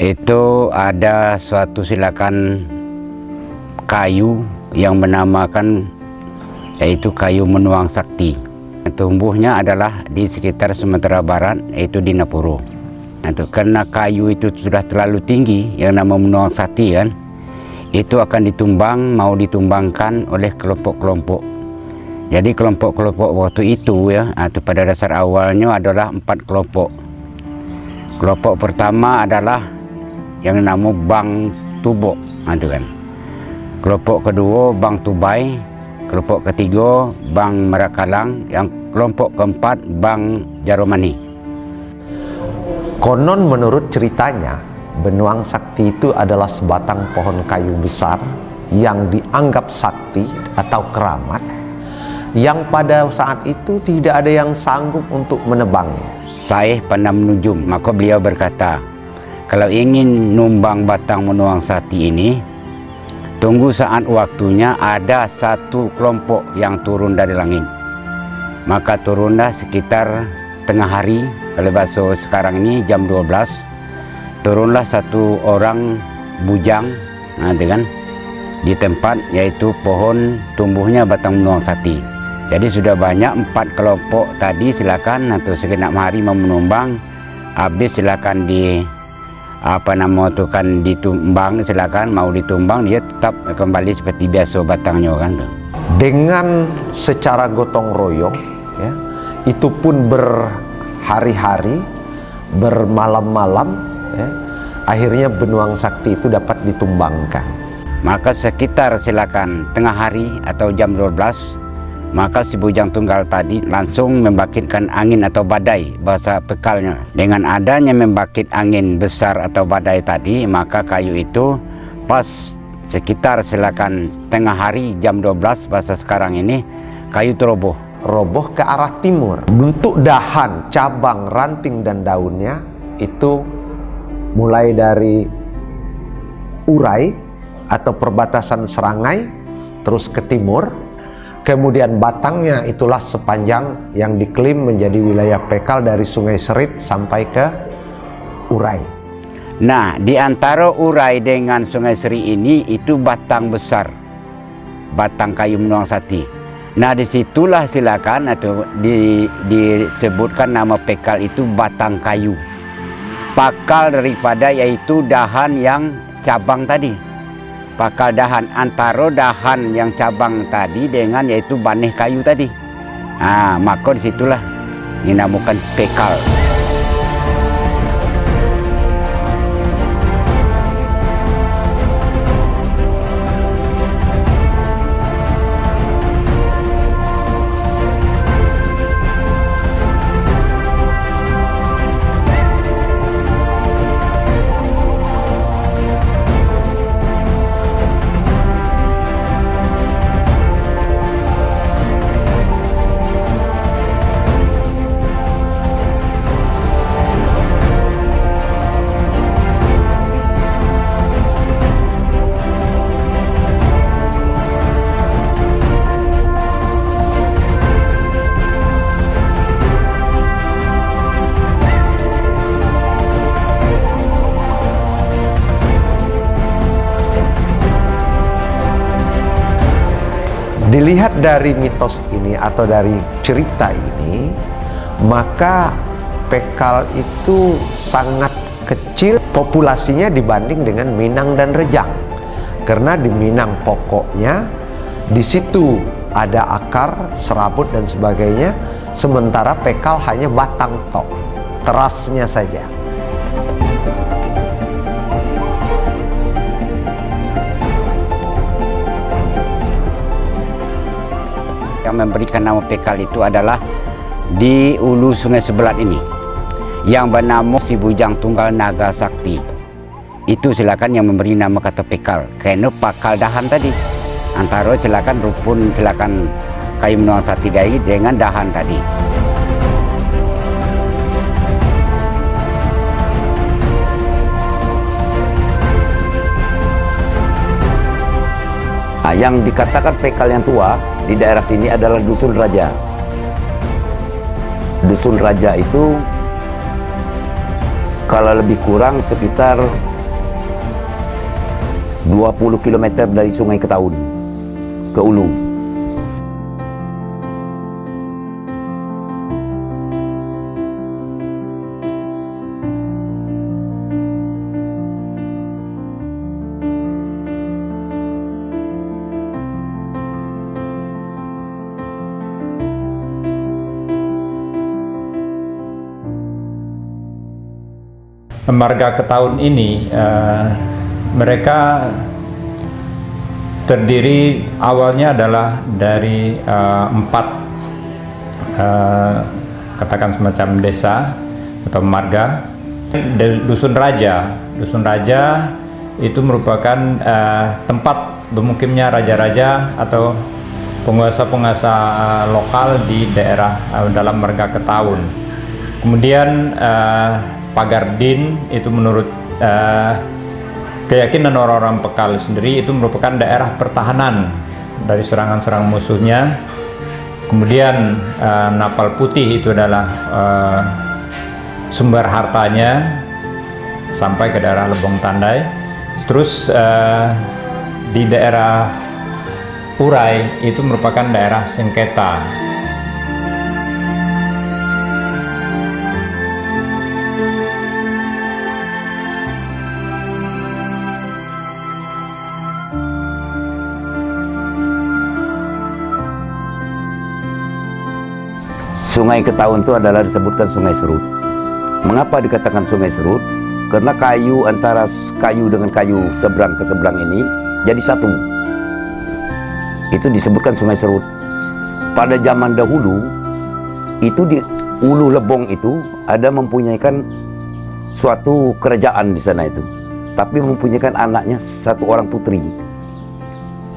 Itu ada suatu silakan kayu yang menamakan yaitu kayu menuang sakti. Tumbuhnya adalah di sekitar Sumatera Barat, yaitu di Napuru. Itu karena kayu itu sudah terlalu tinggi, yang nama menuang sakti kan, itu akan ditumbang, mau ditumbangkan oleh kelompok-kelompok. Jadi kelompok-kelompok waktu itu ya, atau pada dasar awalnya adalah 4 kelompok. Kelompok pertama adalah yang nama Bang Tubok, itu kan. Kelompok kedua Bang Tubai, kelompok ketiga Bang Merakalang, yang kelompok keempat Bang Jaromani. Konon menurut ceritanya, Benuang Sakti itu adalah sebatang pohon kayu besar yang dianggap sakti atau keramat, yang pada saat itu tidak ada yang sanggup untuk menebangnya. Saya pernah menunjuk, maka beliau berkata, kalau ingin numbang batang menuang sakti ini, tunggu saat waktunya ada satu kelompok yang turun dari langit. Maka turunlah sekitar tengah hari, kalau bahasa sekarang ini jam 12, turunlah satu orang bujang, kan, di tempat yaitu pohon tumbuhnya batang menuang sakti. Jadi sudah banyak 4 kelompok tadi silakan atau segenap hari mau menumbang, habis silakan di ditumbang, silakan mau ditumbang dia tetap kembali seperti biasa batangnya kan. Dengan secara gotong royong ya, itu pun berhari-hari, bermalam-malam ya, akhirnya Benuang Sakti itu dapat ditumbangkan. Maka sekitar silakan tengah hari atau jam 12, maka si bujang tunggal tadi langsung membangkitkan angin atau badai bahasa Pekalnya. Dengan adanya membangkit angin besar atau badai tadi, maka kayu itu pas sekitar silakan tengah hari jam 12 bahasa sekarang ini, kayu itu roboh ke arah timur. Bentuk dahan, cabang, ranting dan daunnya itu mulai dari urai atau perbatasan Serangai terus ke timur. Kemudian batangnya itulah sepanjang yang diklaim menjadi wilayah Pekal dari Sungai Serit sampai ke Urai. Nah, di antara Urai dengan Sungai Serit ini itu batang besar, batang kayu menuang sakti. Nah, disitulah silakan atau disebutkan nama Pekal itu batang kayu. Pakal daripada yaitu dahan yang cabang tadi. Pakal dahan antara dahan yang cabang tadi dengan yaitu banih kayu tadi. Maka disitulah dinamakan Pekal. Dilihat dari mitos ini atau dari cerita ini, maka Pekal itu sangat kecil populasinya dibanding dengan Minang dan Rejang. Karena di Minang pokoknya, di situ ada akar, serabut dan sebagainya, sementara Pekal hanya batang tok, terasnya saja. Yang memberikan nama Pekal itu adalah di ulu Sungai Sebelat ini, yang bernama si Bujang Tunggal Naga Sakti. Itu silakan yang memberi nama kata Pekal, karena pakal dahan tadi. Antara silakan rupun silakan kayu menuang sakti dari dengan dahan tadi. Yang dikatakan Pekal yang tua di daerah sini adalah Dusun Raja. Dusun Raja itu Kalau lebih kurang sekitar 20 km dari Sungai Ketaun ke Ulu. Marga Ketaun ini mereka terdiri awalnya adalah dari 4 katakan semacam desa atau marga. Dusun Raja itu merupakan tempat bermukimnya raja-raja atau penguasa-penguasa lokal di daerah dalam marga Ketaun. Kemudian Pagardin itu menurut keyakinan orang-orang Pekal sendiri itu merupakan daerah pertahanan dari serangan-serangan musuhnya. Kemudian Napal Putih itu adalah sumber hartanya sampai ke daerah Lebong Tandai. Terus di daerah Urai itu merupakan daerah sengketa. Sungai Ketaun itu adalah disebutkan Sungai Serut. Mengapa dikatakan Sungai Serut? Karena kayu antara kayu dengan kayu seberang ke seberang ini jadi satu. Itu disebutkan Sungai Serut. Pada zaman dahulu itu di Ulu Lebong itu ada mempunyaikan suatu kerajaan di sana itu. Tapi mempunyaikan anaknya satu orang putri.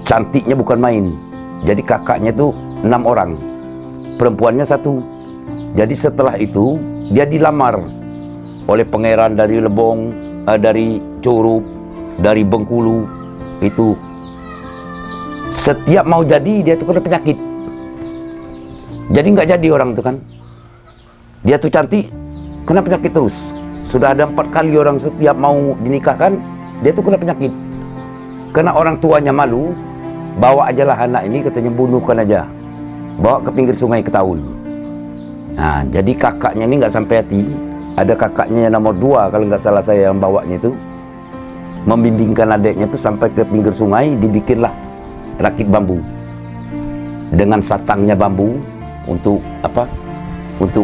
Cantiknya bukan main. Jadi kakaknya itu 6 orang. Perempuannya 1. Jadi setelah itu dia dilamar oleh pangeran dari Lebong, dari Curup, dari Bengkulu. Itu setiap mau jadi dia tuh kena penyakit. Jadi nggak jadi orang itu kan. Dia tuh cantik, kena penyakit terus. Sudah ada 4 kali orang setiap mau dinikahkan, dia tuh kena penyakit. Karena orang tuanya malu, bawa ajalah anak ini, katanya bunuhkan aja. Bawa ke pinggir Sungai Ketaun. Nah, jadi kakaknya ini nggak sampai hati. Ada kakaknya yang nomor 2 kalau nggak salah saya yang bawanya itu, membimbingkan adiknya itu sampai ke pinggir sungai, dibikinlah rakit bambu dengan satangnya bambu untuk apa? Untuk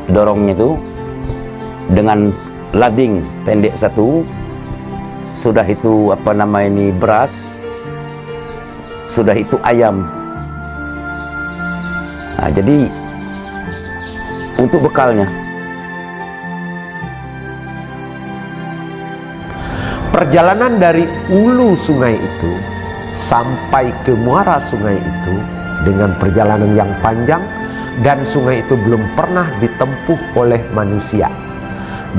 dorongnya itu, dengan lading pendek 1. Sudah itu apa nama ini beras, sudah itu ayam. Nah, jadi untuk bekalnya. Perjalanan dari ulu sungai itu sampai ke muara sungai itu dengan perjalanan yang panjang, dan sungai itu belum pernah ditempuh oleh manusia.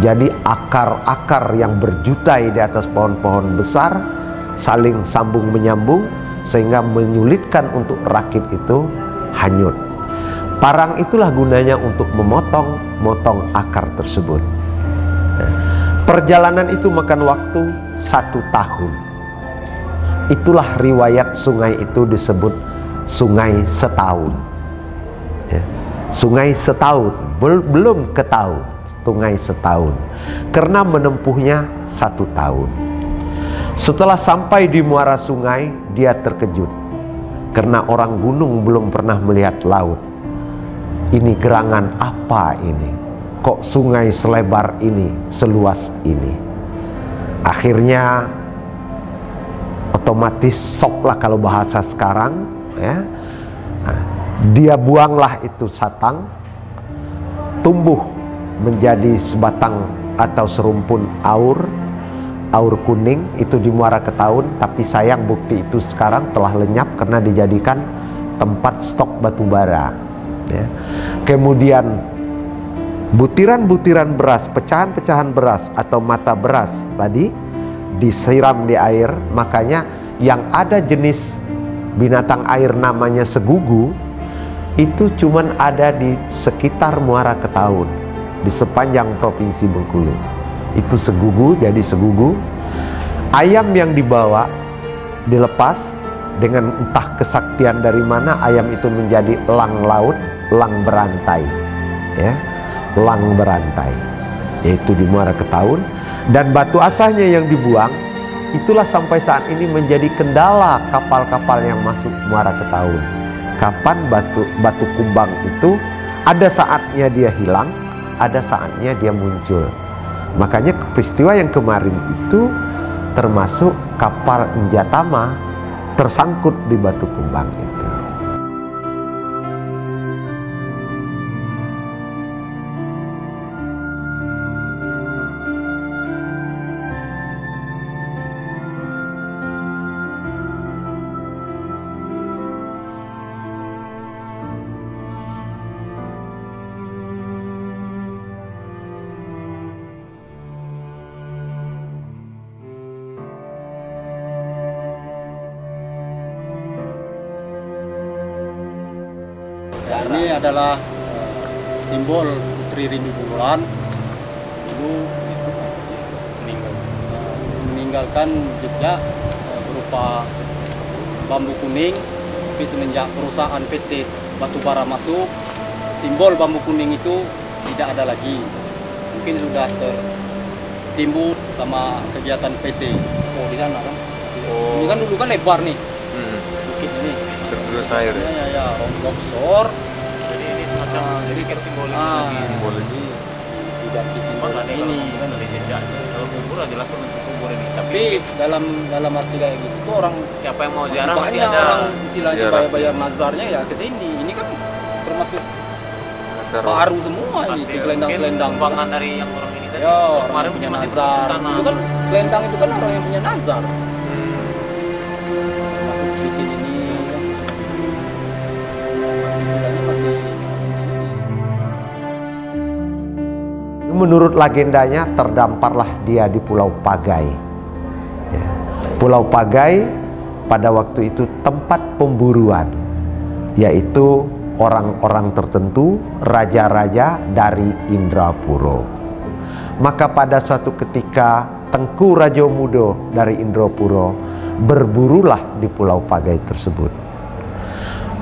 Jadi akar-akar yang berjutai di atas pohon-pohon besar saling sambung menyambung sehingga menyulitkan untuk rakit itu hanyut. Parang itulah gunanya untuk memotong akar tersebut. Perjalanan itu makan waktu 1 tahun. Itulah riwayat sungai itu disebut Sungai Setahun. Sungai Setahun, belum Ketaun, Sungai Setahun. Karena menempuhnya 1 tahun. Setelah sampai di muara sungai, dia terkejut. Karena orang gunung belum pernah melihat laut. Ini gerangan apa ini? Kok sungai selebar ini, seluas ini? Akhirnya otomatis shock lah kalau bahasa sekarang, ya. Nah, dia buanglah itu satang, tumbuh menjadi sebatang atau serumpun aur kuning itu di Muara Ketaun. Tapi sayang bukti itu sekarang telah lenyap karena dijadikan tempat stok batu bara, ya. Kemudian butiran-butiran beras, pecahan-pecahan beras atau mata beras tadi disiram di air. Makanya yang ada jenis binatang air namanya segugu itu cuman ada di sekitar Muara Ketaun, di sepanjang Provinsi Bengkulu. itu segugu, jadi segugu. Ayam yang dibawa dilepas dengan entah kesaktian dari mana, ayam itu menjadi elang laut, elang berantai, ya, elang berantai, yaitu di Muara Ketaun. Dan batu asahnya yang dibuang, itulah sampai saat ini menjadi kendala kapal-kapal yang masuk Muara Ketaun. Kapan batu kumbang itu ada saatnya dia hilang, ada saatnya dia muncul. Makanya peristiwa yang kemarin itu termasuk kapal Injatama tersangkut di batu kumbang itu. Ya, ini adalah simbol Putri Rindu Bulan. Dulu meninggalkan jejak berupa bambu kuning, tapi semenjak perusahaan PT Batubara masuk, simbol bambu kuning itu tidak ada lagi. Mungkin sudah tertimbun sama kegiatan PT. Oh, di sana kan? Oh. Ini kan dulu kan lebar nih, bukit ini. Tergerus air ya? Ya, longsor. Jadi ini semacam jadi kayak simbolis lagi. Simbolis diganti simbol ini. Kan dari jejak. Kalau kubur jelas bentuk kubur ini. Tapi dalam arti kayak gitu tuh orang siapa yang mau ziarah masih banyak ada orang istilahnya bayar nazarnya ya ke sini. Ini kan termasuk baru semua ini, selendang-selendang. Sumbangan dari yang orang ini tadi. Ya, orang punya nazar. Itu kan selendang itu kan orang yang punya nazar. Masuk bikin ini kan. Menurut legendanya terdamparlah dia di Pulau Pagai. Ya. Pulau Pagai pada waktu itu tempat pemburuan, yaitu orang-orang tertentu, raja-raja dari Indrapuro. Maka pada suatu ketika Tengku Rajomudo dari Indrapuro berburulah di Pulau Pagai tersebut.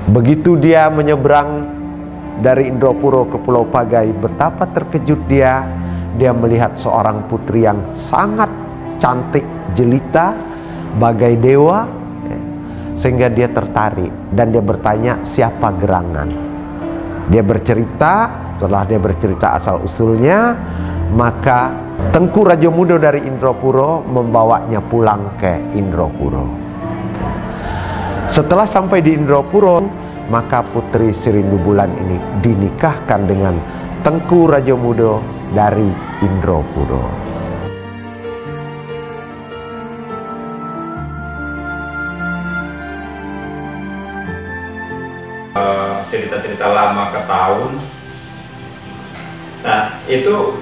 Begitu dia menyeberang dari Indrapuro ke Pulau Pagai, betapa terkejut dia melihat seorang putri yang sangat cantik jelita bagai dewa, sehingga dia tertarik dan dia bertanya siapa gerangan. Dia bercerita, setelah dia bercerita asal usulnya, maka Tengku Rajomudo dari Indrapuro membawanya pulang ke Indrapuro. Setelah sampai di Indrapuro, maka Putri Rindu Bulan ini dinikahkan dengan Tengku Rajomudo dari Indrapuro. Cerita-cerita lama Ketaun. Nah, itu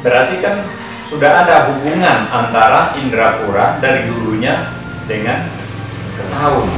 berarti kan sudah ada hubungan antara Indrapura dari dulunya dengan Ketaun.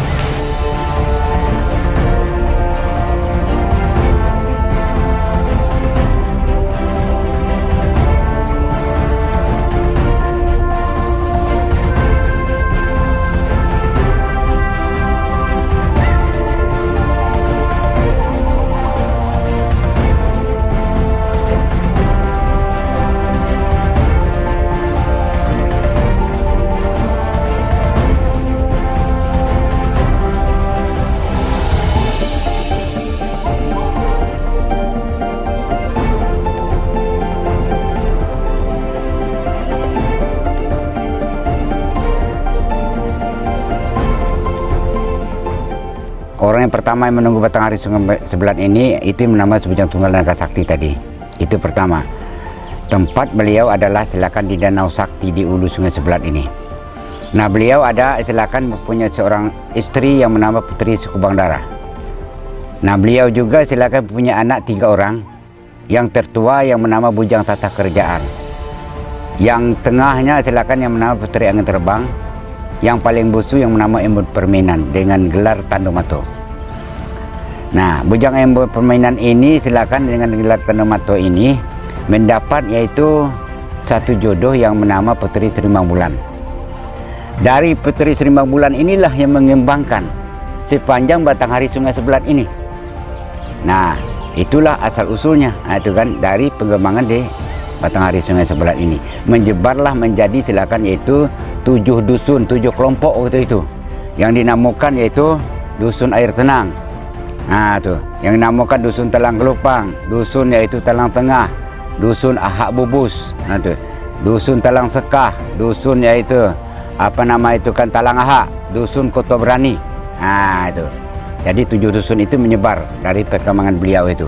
Orang yang pertama yang menunggu Batang Hari Sungai Sebelat ini itu bernama Subujang Tunggal Naga Sakti tadi. Itu pertama. Tempat beliau adalah silakan di Danau Sakti di Ulu Sungai Sebelat ini. Nah, beliau ada silakan mempunyai seorang istri yang bernama Putri Sekubang Darah. Nah, beliau juga silakan punya anak 3 orang. Yang tertua yang bernama Bujang Tata Kerjaan. Yang tengahnya silakan yang bernama Putri Angin Terbang. Yang paling busu yang bernama Embun Permainan dengan gelar Tandomato. Nah, Bujang Embun Permainan ini silakan dengan gelar Tandomato ini mendapat yaitu satu jodoh yang bernama Putri Sri Mangbulan. Dari Putri Sri Mangbulan inilah yang mengembangkan sepanjang batang hari Sungai Sebelat ini. Nah, itulah asal usulnya, itu kan dari pengembangan di batang hari Sungai Sebelat ini. Menyebarlah menjadi silakan yaitu 7 dusun, 7 kelompok waktu itu. Yang dinamakan yaitu Dusun Air Tenang. Nah, tuh, yang dinamakan Dusun Telang Kelupang, dusun yaitu Telang Tengah, Dusun Ahak Bubus, nah, tuh, Dusun Telang Sekah, dusun yaitu apa nama itu kan Talang Ahak, Dusun Kota Berani. Nah, itu. Jadi 7 dusun itu menyebar dari perkembangan beliau itu.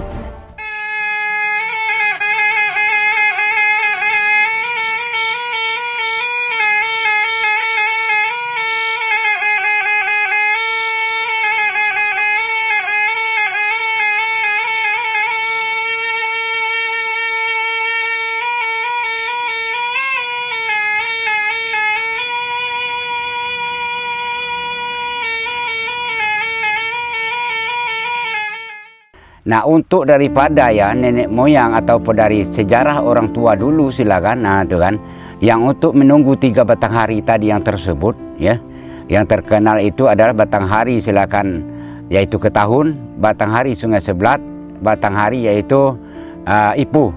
Nah, untuk daripada ya nenek moyang ataupun dari sejarah orang tua dulu silakan, nah itu kan, yang untuk menunggu 3 batang hari tadi yang tersebut ya, yang terkenal itu adalah batang hari silakan yaitu Ketahun, batang hari Sungai Sebelat, batang hari yaitu Ipuh.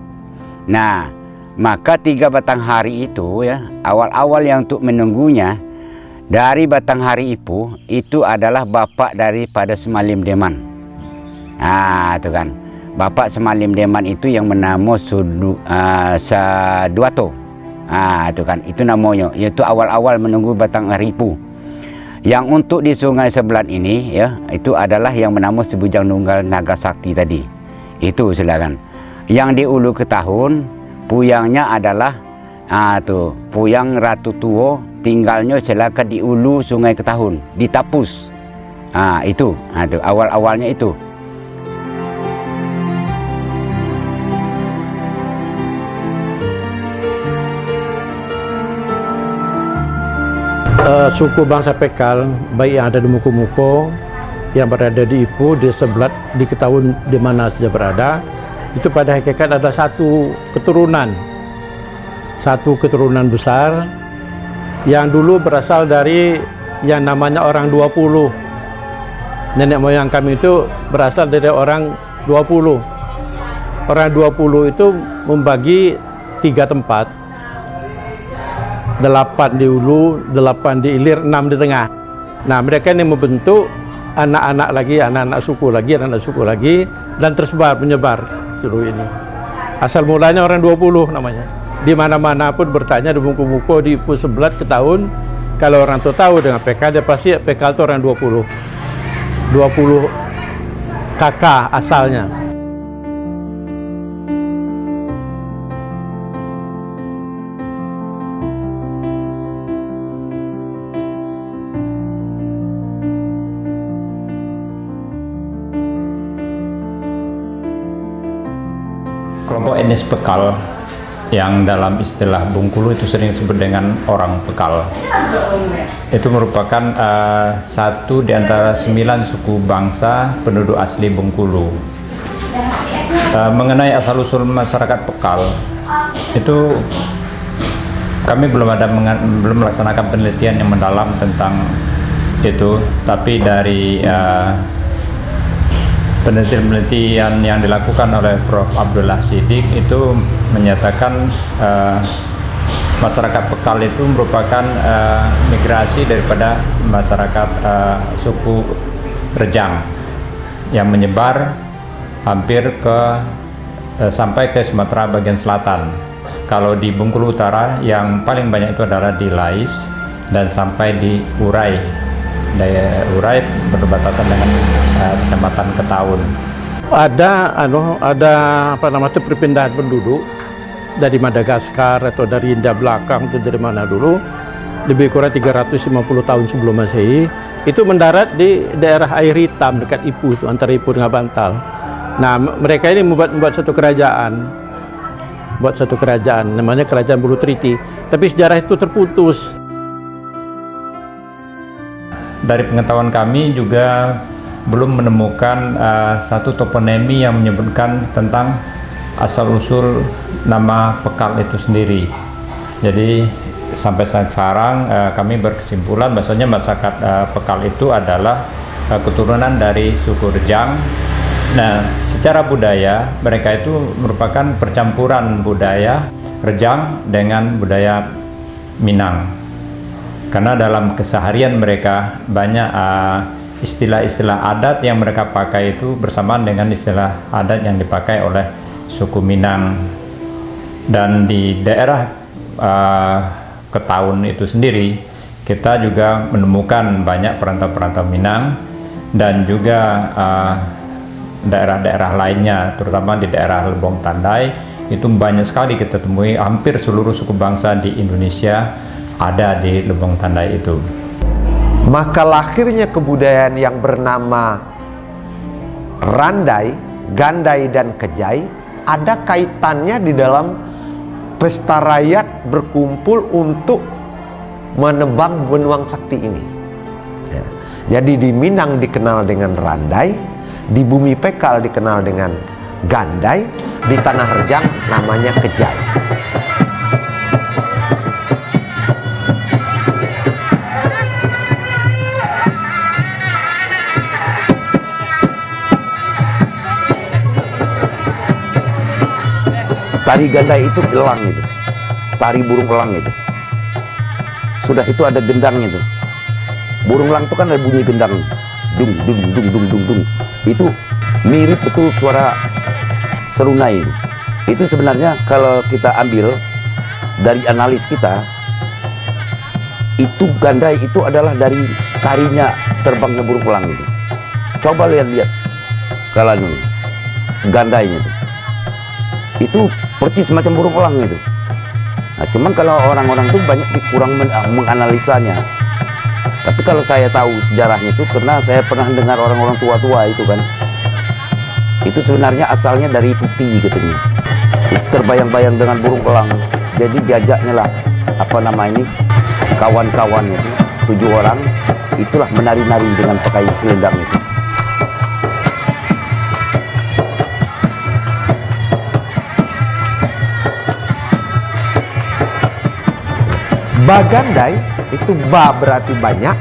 Nah, maka 3 batang hari itu ya, awal-awal yang untuk menunggunya dari batang hari Ipuh itu adalah bapak daripada Semalim Deman. Nah, itu kan bapak Semalim Deman itu yang bernama Saduato. Nah, itu kan itu namanya, yaitu awal-awal menunggu batang hari Ipuh. Yang untuk di Sungai Sebelat ini ya, itu adalah yang bernama Sebujang Nunggal Naga Sakti tadi. Itu silakan. Yang di Ulu Ketahun puyangnya adalah tuh puyang Ratu Tuo, tinggalnya silakan di Ulu Sungai Ketahun, di Tapus. Itu tuh awal-awalnya itu. Suku bangsa Pekal, baik yang ada di Muko-Muko, yang berada di Ipuh, di Sebelat, di Ketahun, di mana saja berada, itu pada hakikat ada satu keturunan besar yang dulu berasal dari yang namanya orang 20. Nenek moyang kami itu berasal dari orang 20. Orang 20 itu membagi 3 tempat. 8 di hulu, 8 di hilir, 6 di tengah. Nah, mereka ini membentuk anak-anak suku lagi, dan tersebar, menyebar seluruh ini. Asal mulanya orang 20 namanya. Di mana-mana pun bertanya di Muko-Muko, di Ipuh, Sebelat, Ketahun, kalau orang tua tahu dengan PK, dia pasti PK itu orang 20. 20 kakak asalnya. Kelompok etnis Pekal yang dalam istilah Bengkulu itu sering disebut dengan orang Pekal. Itu merupakan satu di antara 9 suku bangsa penduduk asli Bengkulu. Mengenai asal-usul masyarakat Pekal, itu kami belum melaksanakan penelitian yang mendalam tentang itu, tapi dari penelitian yang dilakukan oleh Prof. Abdullah Siddiq itu menyatakan masyarakat Pekal itu merupakan migrasi daripada masyarakat suku Rejang yang menyebar hampir sampai ke Sumatera bagian selatan. Kalau di Bengkulu Utara yang paling banyak itu adalah di Lais dan sampai di Urai. Daya Urai berbatasan dengan Kecamatan Ketahun. Ada perpindahan penduduk dari Madagaskar atau dari India belakang, atau dari mana dulu, lebih kurang 350 tahun sebelum Masehi, itu mendarat di daerah Air Hitam dekat Ipuh, itu antara Ipuh dengan Bantal. Nah, mereka ini membuat satu kerajaan, namanya Kerajaan Bulu Triti. Tapi sejarah itu terputus. Dari pengetahuan kami juga belum menemukan satu toponimi yang menyebutkan tentang asal-usul nama Pekal itu sendiri. Jadi sampai sekarang kami berkesimpulan bahwasanya masyarakat Pekal itu adalah keturunan dari suku Rejang. Nah, secara budaya mereka itu merupakan percampuran budaya Rejang dengan budaya Minang. Karena dalam keseharian mereka banyak istilah-istilah adat yang mereka pakai itu bersamaan dengan istilah adat yang dipakai oleh suku Minang. Dan di daerah Ketaun itu sendiri kita juga menemukan banyak perantau-perantau Minang dan juga daerah-daerah lainnya, terutama di daerah Lebong Tandai itu banyak sekali kita temui. Hampir seluruh suku bangsa di Indonesia ada di Lebong Tandai itu. Maka lahirnya kebudayaan yang bernama Randai, Gandai, dan Kejai ada kaitannya di dalam pesta rakyat berkumpul untuk menebang benuang sakti ini. Ya. Jadi di Minang dikenal dengan Randai, di bumi Pekal dikenal dengan Gandai, di tanah Rejang namanya Kejai. Tari Gandai itu elang itu, tari burung elang itu. Sudah itu ada gendangnya itu. Burung elang itu kan ada bunyi gendang, dung dung dung dung dung dung. Itu mirip betul suara serunai. Itu sebenarnya kalau kita ambil dari analis kita, itu Gandai itu adalah dari tarinya terbangnya burung elang itu. Coba lihat kalau Gandainya itu persis semacam burung elang itu. Nah, cuman kalau orang-orang itu banyak kurang menganalisanya. Tapi kalau saya tahu sejarahnya itu karena saya pernah dengar orang-orang tua-tua itu kan, itu sebenarnya asalnya dari putih katanya. Itu terbayang-bayang dengan burung elang. Jadi diajaknya lah apa nama ini kawan-kawannya itu 7 orang, itulah menari-nari dengan pakai selendang itu. Bagandai itu ba berarti banyak,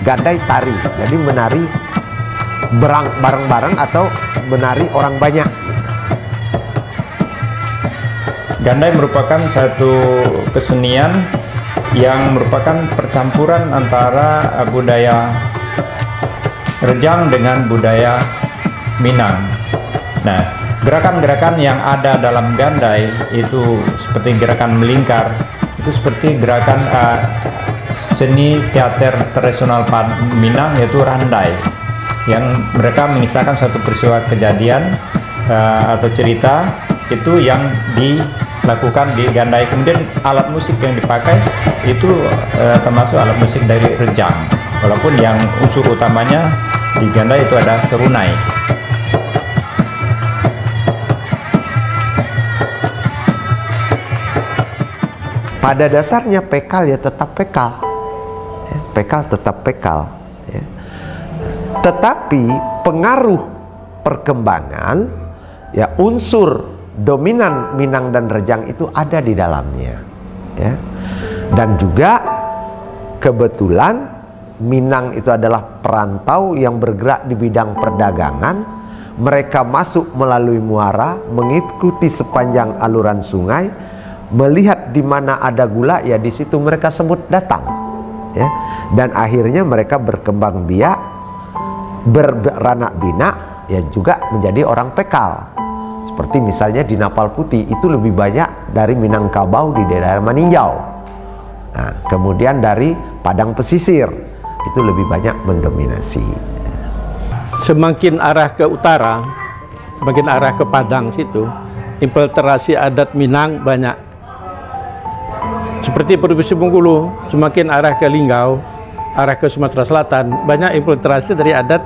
gandai tari, jadi menari bareng-bareng atau menari orang banyak. Gandai merupakan satu kesenian yang merupakan percampuran antara budaya Rejang dengan budaya Minang. Nah, gerakan-gerakan yang ada dalam Gandai itu seperti gerakan melingkar, itu seperti gerakan seni teater tradisional Minang yaitu Randai, yang mereka mengisahkan suatu peristiwa kejadian atau cerita itu yang dilakukan di Gandai. Kemudian alat musik yang dipakai itu termasuk alat musik dari Rejang, walaupun yang unsur utamanya di Gandai itu ada serunai. Pada dasarnya Pekal ya tetap Pekal, ya, Pekal tetap Pekal, ya. Tetapi pengaruh perkembangan, ya unsur dominan Minang dan Rejang itu ada di dalamnya, ya. Dan juga kebetulan Minang itu adalah perantau yang bergerak di bidang perdagangan. Mereka masuk melalui muara, mengikuti sepanjang aluran sungai, melihat di mana ada gula, ya di situ mereka semut datang, ya. Dan akhirnya mereka berkembang biak, beranak binak, ya juga menjadi orang Pekal. Seperti misalnya di Napal Putih itu lebih banyak dari Minangkabau di daerah Maninjau. Nah, kemudian dari Padang Pesisir itu lebih banyak mendominasi. Semakin arah ke utara, semakin arah ke Padang situ, infiltrasi adat Minang banyak. Seperti Provinsi Bengkulu, semakin arah ke Linggau, arah ke Sumatera Selatan, banyak infiltrasi dari adat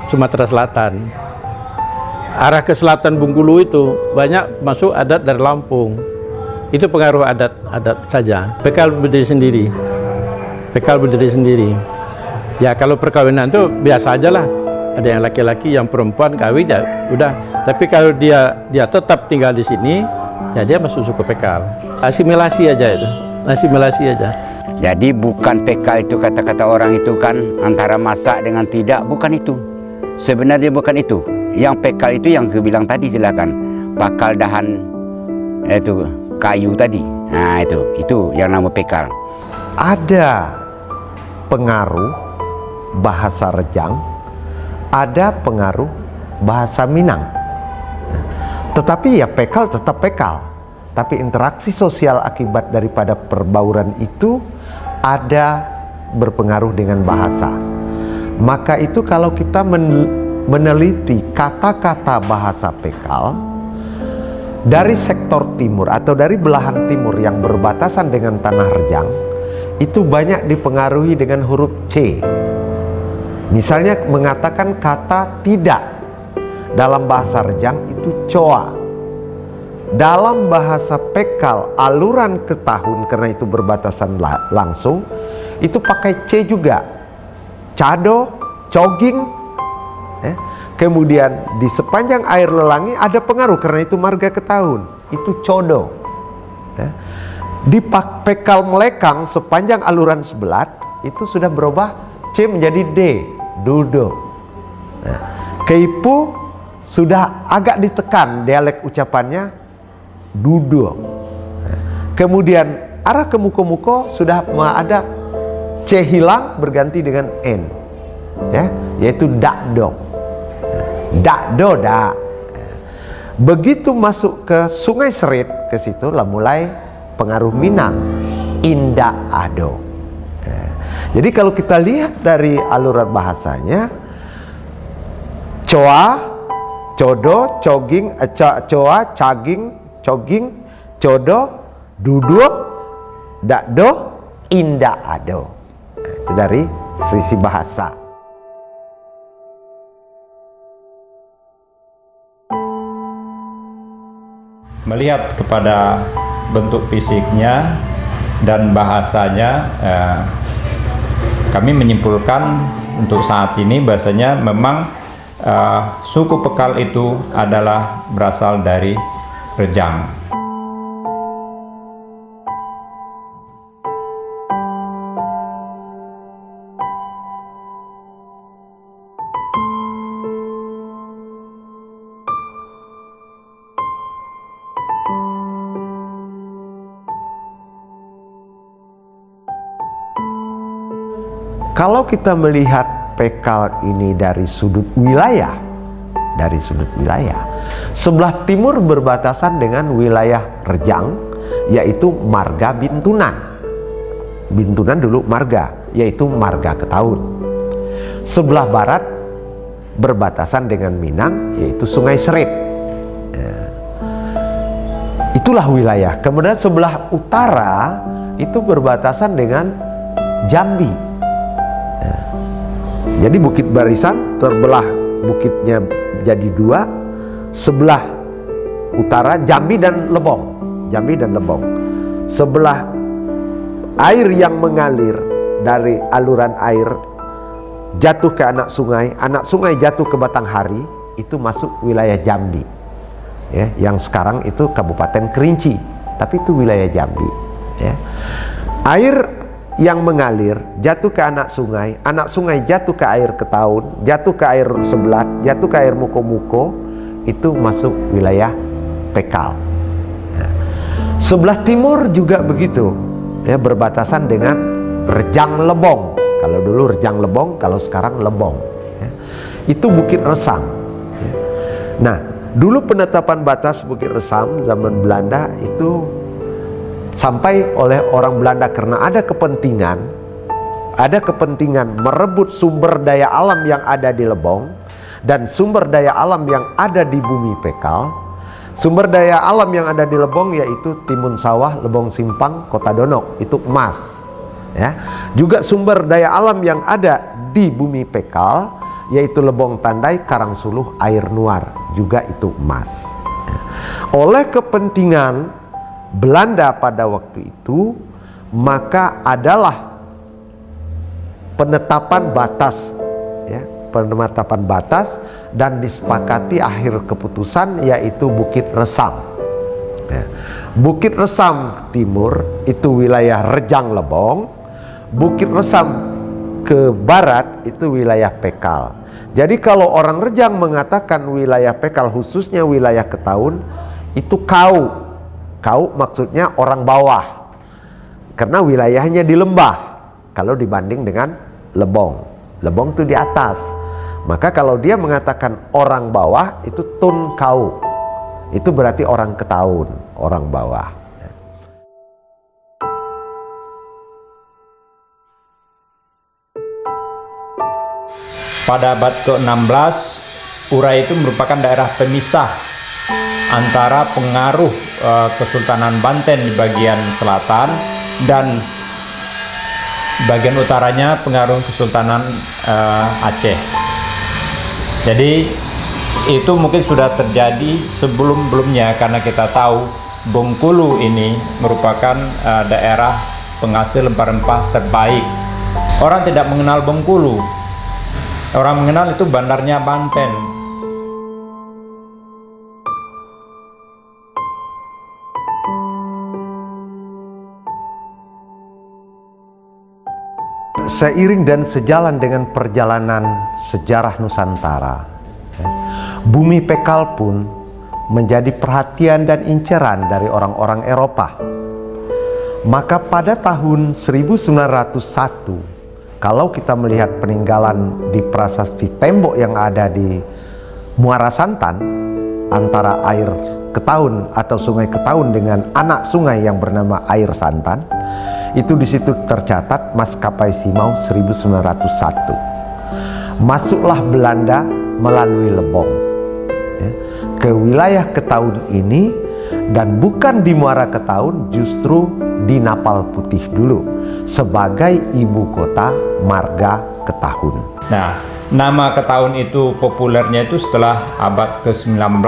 Sumatera Selatan. Arah ke selatan Bengkulu itu banyak masuk adat dari Lampung. Itu pengaruh adat saja. Pekal berdiri sendiri. Pekal berdiri sendiri. Ya kalau perkawinan itu biasa aja lah. Ada yang laki-laki, yang perempuan kawin ya udah. Tapi kalau dia tetap tinggal di sini, ya dia masuk suku Pekal. Asimilasi aja itu, asimilasi aja. Jadi bukan pekal itu kata-kata orang itu kan antara masak dengan tidak, bukan itu. Sebenarnya bukan itu. Yang pekal itu yang saya bilang tadi, silakan. Bakal dahan itu kayu tadi. Nah, itu yang nama pekal. Ada pengaruh bahasa Rejang, ada pengaruh bahasa Minang. Tetapi ya pekal tetap pekal. Tapi interaksi sosial akibat daripada perbauran itu ada berpengaruh dengan bahasa. Maka itu kalau kita meneliti kata-kata bahasa pekal dari sektor timur atau dari belahan timur yang berbatasan dengan tanah Rejang, itu banyak dipengaruhi dengan huruf C. Misalnya mengatakan kata tidak dalam bahasa Rejang itu coa. Dalam bahasa pekal aluran ke tahun, karena itu berbatasan langsung, itu pakai C juga. Cado, coging. Kemudian di sepanjang air Lelangi ada pengaruh karena itu marga ke tahun, itu codo. Di pekal Melekang sepanjang aluran Sebelat itu sudah berubah C menjadi D, dudo. Keipu sudah agak ditekan dialek ucapannya, dudo. Kemudian arah ke Muko-Muko sudah ada C hilang berganti dengan N, yaitu dakdo. Dakdo dak. Begitu masuk ke Sungai Serit, ke situ lah mulai pengaruh Minang, indak ado. Jadi kalau kita lihat dari aluran bahasanya, coa, codo, coging, coa, caging, coging, codo, dudo, dakdo, indak ado. Itu dari sisi bahasa. Melihat kepada bentuk fisiknya dan bahasanya, kami menyimpulkan untuk saat ini bahasanya memang suku Pekal itu adalah berasal dari Rejang. Kalau kita melihat Pekal ini dari sudut wilayah, sebelah timur berbatasan dengan wilayah Rejang, yaitu marga Bintunan. Bintunan dulu marga, yaitu marga Ketaun. Sebelah barat berbatasan dengan Minang, yaitu Sungai Serit. Itulah wilayah. Kemudian sebelah utara itu berbatasan dengan Jambi. Jadi Bukit Barisan terbelah, bukitnya jadi dua, sebelah utara Jambi dan Lebong, Jambi dan Lebong. Sebelah air yang mengalir dari aluran air jatuh ke anak sungai jatuh ke Batanghari, itu masuk wilayah Jambi, ya, yang sekarang itu Kabupaten Kerinci, tapi itu wilayah Jambi, ya. Air yang mengalir jatuh ke anak sungai jatuh ke air Ketaun, jatuh ke air Sebelat, jatuh ke air Muko-Muko, itu masuk wilayah Pekal. Sebelah timur juga begitu, ya, berbatasan dengan Rejang Lebong. Kalau dulu Rejang Lebong, kalau sekarang Lebong, ya. Itu Bukit Resam, ya. Nah, dulu penetapan batas Bukit Resam zaman Belanda itu sampai oleh orang Belanda karena ada kepentingan merebut sumber daya alam yang ada di Lebong dan sumber daya alam yang ada di bumi Pekal. Sumber daya alam yang ada di Lebong yaitu Timun Sawah, Lebong Simpang, Kota Donok, itu emas, ya. Juga sumber daya alam yang ada di bumi Pekal yaitu Lebong Tandai, Karangsuluh, Air Nuar, juga itu emas, ya. Oleh kepentingan Belanda pada waktu itu, maka adalah penetapan batas, ya, penetapan batas dan disepakati akhir keputusan yaitu Bukit Resam. Ya. Bukit Resam timur itu wilayah Rejang Lebong, Bukit Resam ke barat itu wilayah Pekal. Jadi kalau orang Rejang mengatakan wilayah Pekal, khususnya wilayah Ketaun, itu kau. Kau maksudnya orang bawah, karena wilayahnya di lembah. Kalau dibanding dengan Lebong, Lebong itu di atas. Maka kalau dia mengatakan orang bawah itu tun kau, itu berarti orang Ketaun, orang bawah. Pada abad ke-16, Urai itu merupakan daerah pemisah antara pengaruh Kesultanan Banten di bagian selatan dan bagian utaranya pengaruh Kesultanan Aceh. Jadi itu mungkin sudah terjadi sebelum-belumnya, karena kita tahu Bengkulu ini merupakan daerah penghasil rempah-rempah terbaik. Orang tidak mengenal Bengkulu, orang mengenal itu bandarnya Banten. Seiring dan sejalan dengan perjalanan sejarah Nusantara, bumi Pekal pun menjadi perhatian dan inceran dari orang-orang Eropa. Maka pada tahun 1901, kalau kita melihat peninggalan di prasasti tembok yang ada di Muara Santan, antara air Ketaun atau sungai Ketaun dengan anak sungai yang bernama air Santan, itu di situ tercatat maskapai Simau 1901. Masuklah Belanda melalui Lebong ke wilayah Ketaun ini, dan bukan di Muara Ketaun, justru di Napal Putih dulu sebagai ibu kota marga Ketaun. Nah, nama Ketaun itu populernya itu setelah abad ke-19,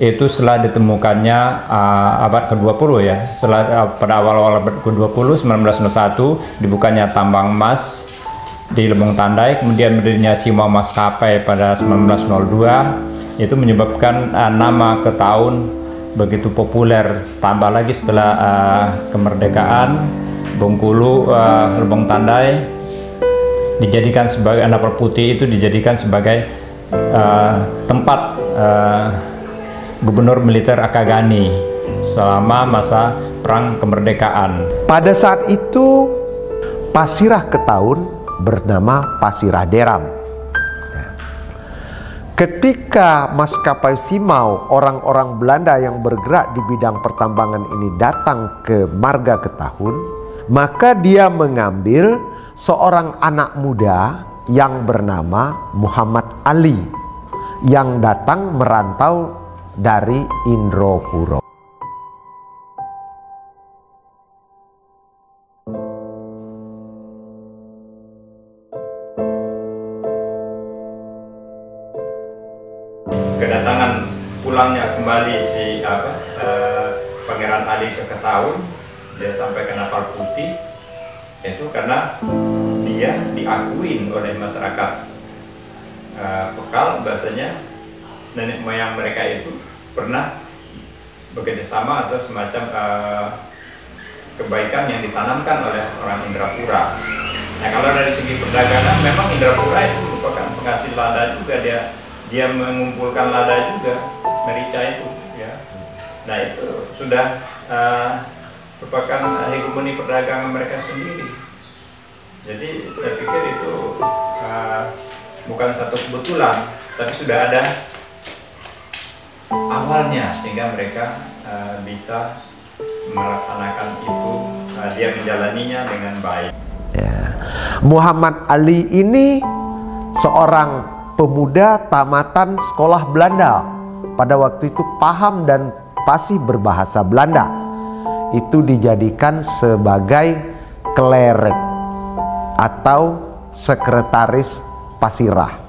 itu setelah ditemukannya abad ke-20 ya. Setelah pada awal-awal abad ke-20, 1901, dibukanya tambang emas di Lebong Tandai, kemudian berdirinya Simau Maskapai pada 1902, itu menyebabkan nama Ketaun begitu populer. Tambah lagi setelah kemerdekaan, Bengkulu, Lebong Tandai dijadikan sebagai, Napal Putih itu dijadikan sebagai tempat Gubernur Militer Akagani selama masa Perang Kemerdekaan. Pada saat itu Pasirah Ketaun bernama Pasirah Deram. Ketika maskapai Simau, orang-orang Belanda yang bergerak di bidang pertambangan ini datang ke marga Ketaun, maka dia mengambil seorang anak muda yang bernama Muhammad Ali yang datang merantau dari Indropuro. Kedatangan pulangnya kembali si Pangeran Ali ke Ketaun, dia sampai ke Napal Putih, itu karena dia diakuin oleh masyarakat Pekal, bahasanya nenek moyang mereka itu pernah bekerjasama atau semacam kebaikan yang ditanamkan oleh orang Indrapura. Nah, kalau dari segi perdagangan, memang Indrapura itu merupakan penghasil lada juga, dia mengumpulkan lada juga, merica itu ya. Nah, itu sudah merupakan hegemoni perdagangan mereka sendiri. Jadi saya pikir itu bukan satu kebetulan, tapi sudah ada awalnya, sehingga mereka bisa melaksanakan itu, dia menjalaninya dengan baik. Ya. Muhammad Ali ini seorang pemuda tamatan sekolah Belanda. Pada waktu itu paham dan fasih berbahasa Belanda. Itu dijadikan sebagai klerek atau sekretaris Pasirah,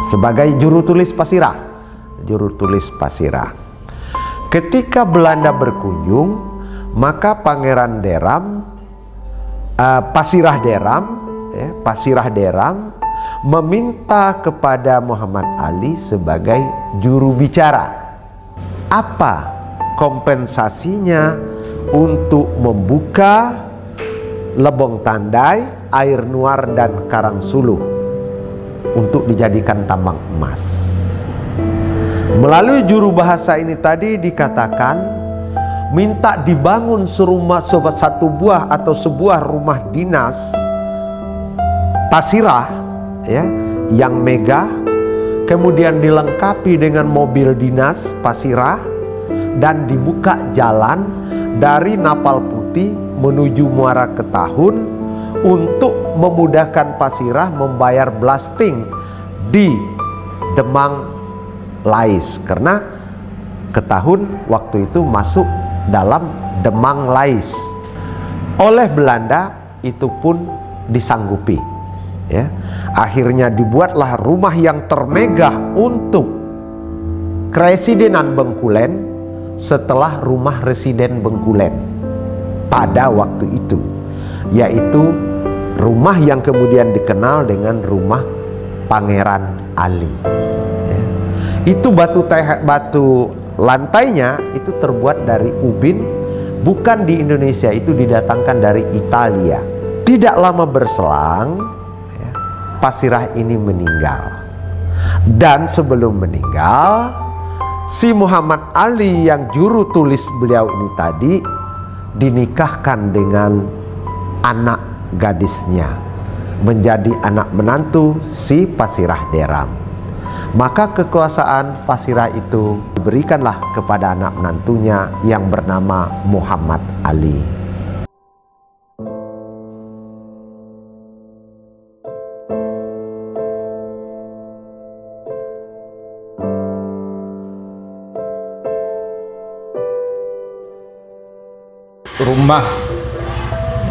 sebagai juru tulis Pasirah. Juru tulis Pasirah. Ketika Belanda berkunjung, maka Pangeran Deram, Pasirah Deram meminta kepada Muhammad Ali sebagai juru bicara. Apa kompensasinya untuk membuka Lebong Tandai, Air Nuar dan Karangsuluh untuk dijadikan tambang emas. Melalui juru bahasa ini tadi dikatakan minta dibangun satu buah atau sebuah rumah dinas pasirah ya, yang megah, kemudian dilengkapi dengan mobil dinas pasirah dan dibuka jalan dari Napal Putih menuju Muara Ketahun untuk memudahkan pasirah membayar blasting di Demang Lais, karena Ketahun waktu itu masuk dalam Demang Lais. Oleh Belanda itu pun disanggupi ya. Akhirnya dibuatlah rumah yang termegah untuk Kresidenan Bengkulen setelah rumah residen Bengkulen pada waktu itu, yaitu rumah yang kemudian dikenal dengan rumah Pangeran Ali ya. Itu batu lantainya itu terbuat dari ubin, bukan di Indonesia, itu didatangkan dari Italia. Tidak lama berselang ya, pasirah ini meninggal. Dan sebelum meninggal, si Muhammad Ali yang juru tulis beliau ini tadi dinikahkan dengan anak gadisnya, menjadi anak menantu si Pasirah Deram. Maka kekuasaan pasirah itu diberikanlah kepada anak menantunya yang bernama Muhammad Ali. Rumah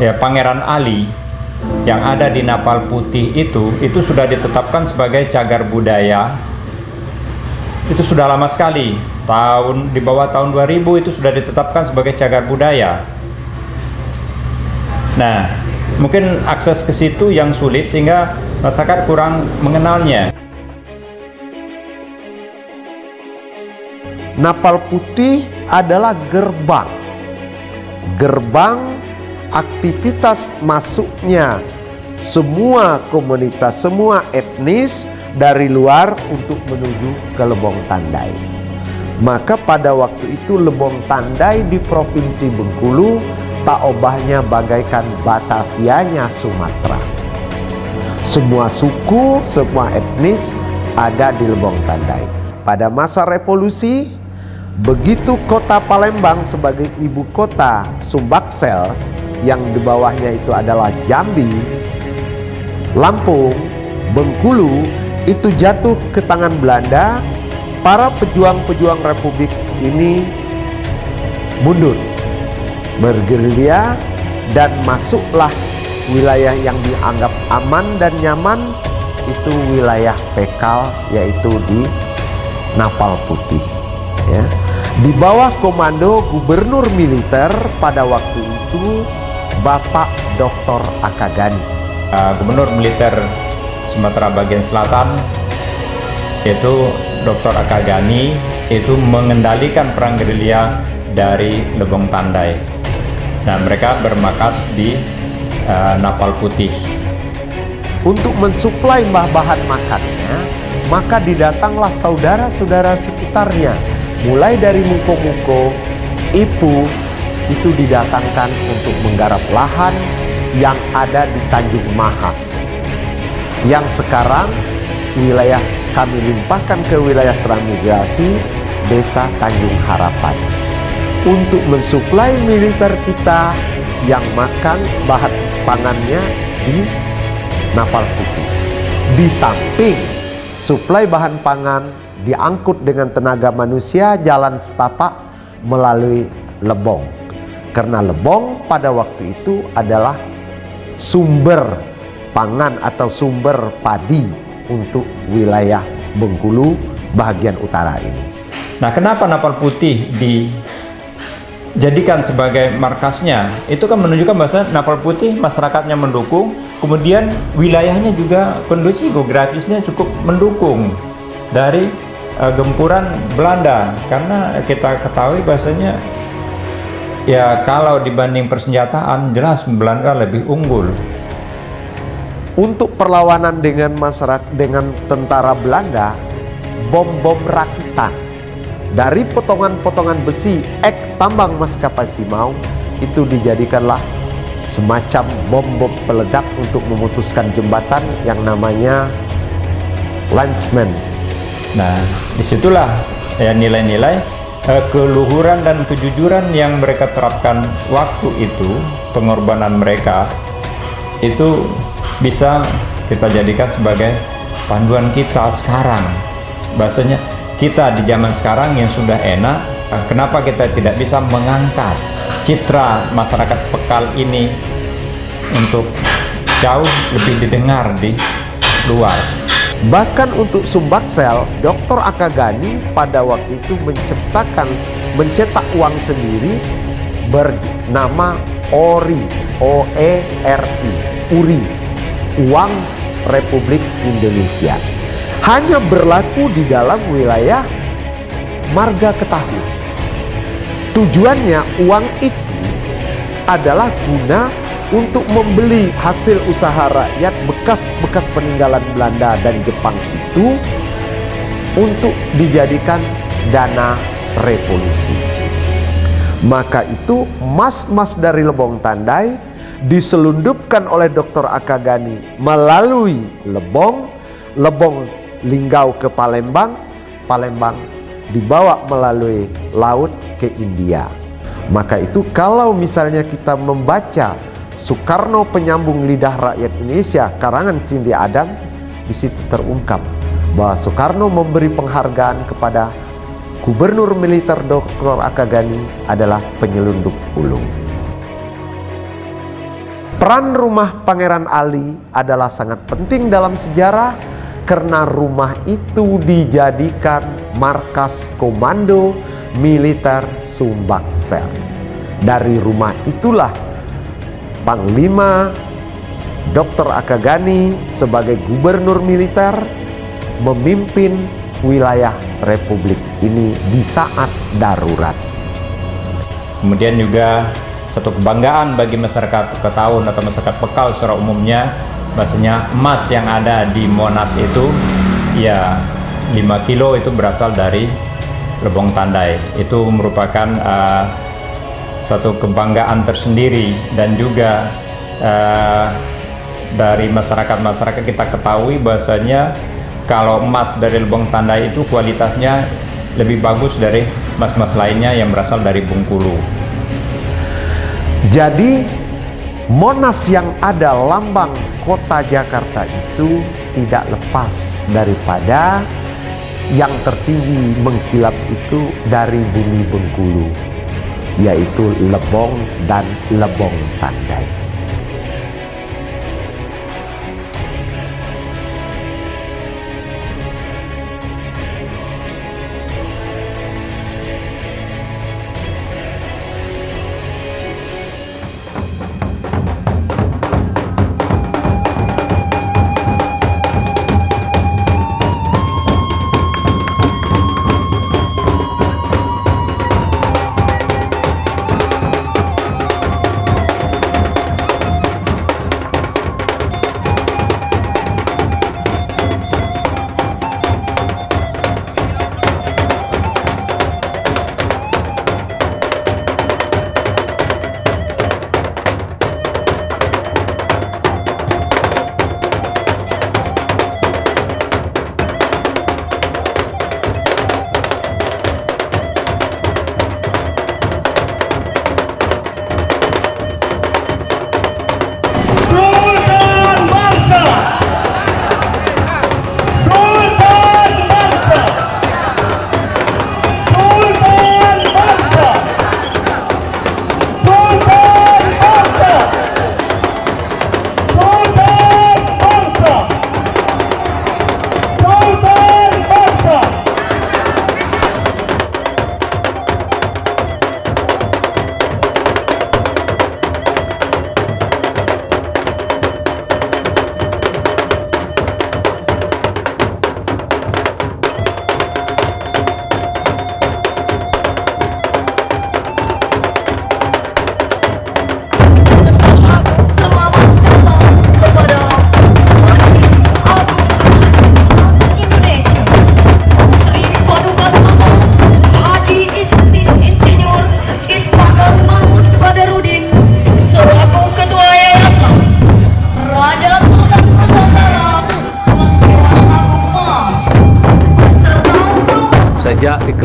ya Pangeran Ali yang ada di Napal Putih itu sudah ditetapkan sebagai cagar budaya. Itu sudah lama sekali, di bawah tahun 2000 itu sudah ditetapkan sebagai cagar budaya. Nah, mungkin akses ke situ yang sulit sehingga masyarakat kurang mengenalnya. Napal Putih adalah gerbang aktivitas masuknya semua komunitas, semua etnis dari luar untuk menuju ke Lebong Tandai. Maka pada waktu itu Lebong Tandai di Provinsi Bengkulu tak obahnya bagaikan Batavianya Sumatera. Semua suku, semua etnis ada di Lebong Tandai. Pada masa revolusi, begitu kota Palembang sebagai ibu kota Sumbaksel, yang di bawahnya itu adalah Jambi, Lampung, Bengkulu, itu jatuh ke tangan Belanda, para pejuang-pejuang Republik ini mundur, bergerilya, dan masuklah wilayah yang dianggap aman dan nyaman, itu wilayah Pekal, yaitu di Napal Putih ya. Di bawah komando gubernur militer pada waktu itu Bapak Dr. Akagani. Gubernur militer Sumatera bagian selatan yaitu Dr. Akagani itu mengendalikan perang gerilya dari Lebong Tandai. Nah, mereka bermarkas di Napal Putih. Untuk mensuplai bahan makannya, maka didatanglah saudara-saudara sekitarnya, mulai dari Muko-Muko, Ipu, itu didatangkan untuk menggarap lahan yang ada di Tanjung Mahas, yang sekarang wilayah kami limpahkan ke wilayah transmigrasi Desa Tanjung Harapan, untuk mensuplai militer kita yang makan bahan pangannya di Napal Putih. Di samping suplai bahan pangan diangkut dengan tenaga manusia jalan setapak melalui Lebong, karena Lebong pada waktu itu adalah sumber pangan atau sumber padi untuk wilayah Bengkulu bagian utara ini. Nah, kenapa Napal Putih dijadikan sebagai markasnya? Itu kan menunjukkan bahwa Napal Putih masyarakatnya mendukung, kemudian wilayahnya juga kondisi geografisnya cukup mendukung dari gempuran Belanda, karena kita ketahui bahasanya ya kalau dibanding persenjataan jelas Belanda lebih unggul. Untuk perlawanan dengan masyarakat, dengan tentara Belanda, bom-bom rakitan dari potongan-potongan besi tambang Maskapai Simau itu dijadikanlah semacam bom-bom peledak untuk memutuskan jembatan yang namanya Landsman. Nah, disitulah ya nilai-nilai keluhuran dan kejujuran yang mereka terapkan waktu itu, pengorbanan mereka itu bisa kita jadikan sebagai panduan kita sekarang. Bahasanya kita di zaman sekarang yang sudah enak, kenapa kita tidak bisa mengangkat citra masyarakat Pekal ini untuk jauh lebih didengar di luar. Bahkan untuk Sumbaksel, Dr. Akagani pada waktu itu mencetak uang sendiri bernama ORI, O-E-R-I, URI, uang Republik Indonesia. Hanya berlaku di dalam wilayah Marga Ketahu. Tujuannya uang itu adalah guna untuk membeli hasil usaha rakyat bekas-bekas peninggalan Belanda dan Jepang itu untuk dijadikan dana revolusi. Maka itu emas-emas dari Lebong Tandai diselundupkan oleh Dr. Akagani melalui Lebong Linggau ke Palembang, Palembang dibawa melalui laut ke India. Maka itu kalau misalnya kita membaca Soekarno Penyambung Lidah Rakyat Indonesia karangan Cindy Adam, di situ terungkap bahwa Soekarno memberi penghargaan kepada Gubernur Militer Dr. Akagani adalah penyelundup ulung. Peran rumah Pangeran Ali adalah sangat penting dalam sejarah karena rumah itu dijadikan markas komando militer Sumbaksel. Dari rumah itulah Panglima Dr. Akagani sebagai gubernur militer memimpin wilayah Republik ini di saat darurat. Kemudian juga satu kebanggaan bagi masyarakat Ketahuan atau masyarakat Pekal secara umumnya, bahasanya emas yang ada di Monas itu ya 5 kilo itu berasal dari Lebong Tandai. Itu merupakan satu kebanggaan tersendiri, dan juga dari masyarakat kita ketahui bahasanya kalau emas dari Lebong Tandai itu kualitasnya lebih bagus dari emas-emas lainnya yang berasal dari Bengkulu. Jadi Monas yang ada lambang kota Jakarta itu tidak lepas daripada yang tertinggi mengkilap itu dari bumi Bengkulu, yaitu Lebong dan Lebong Tandai.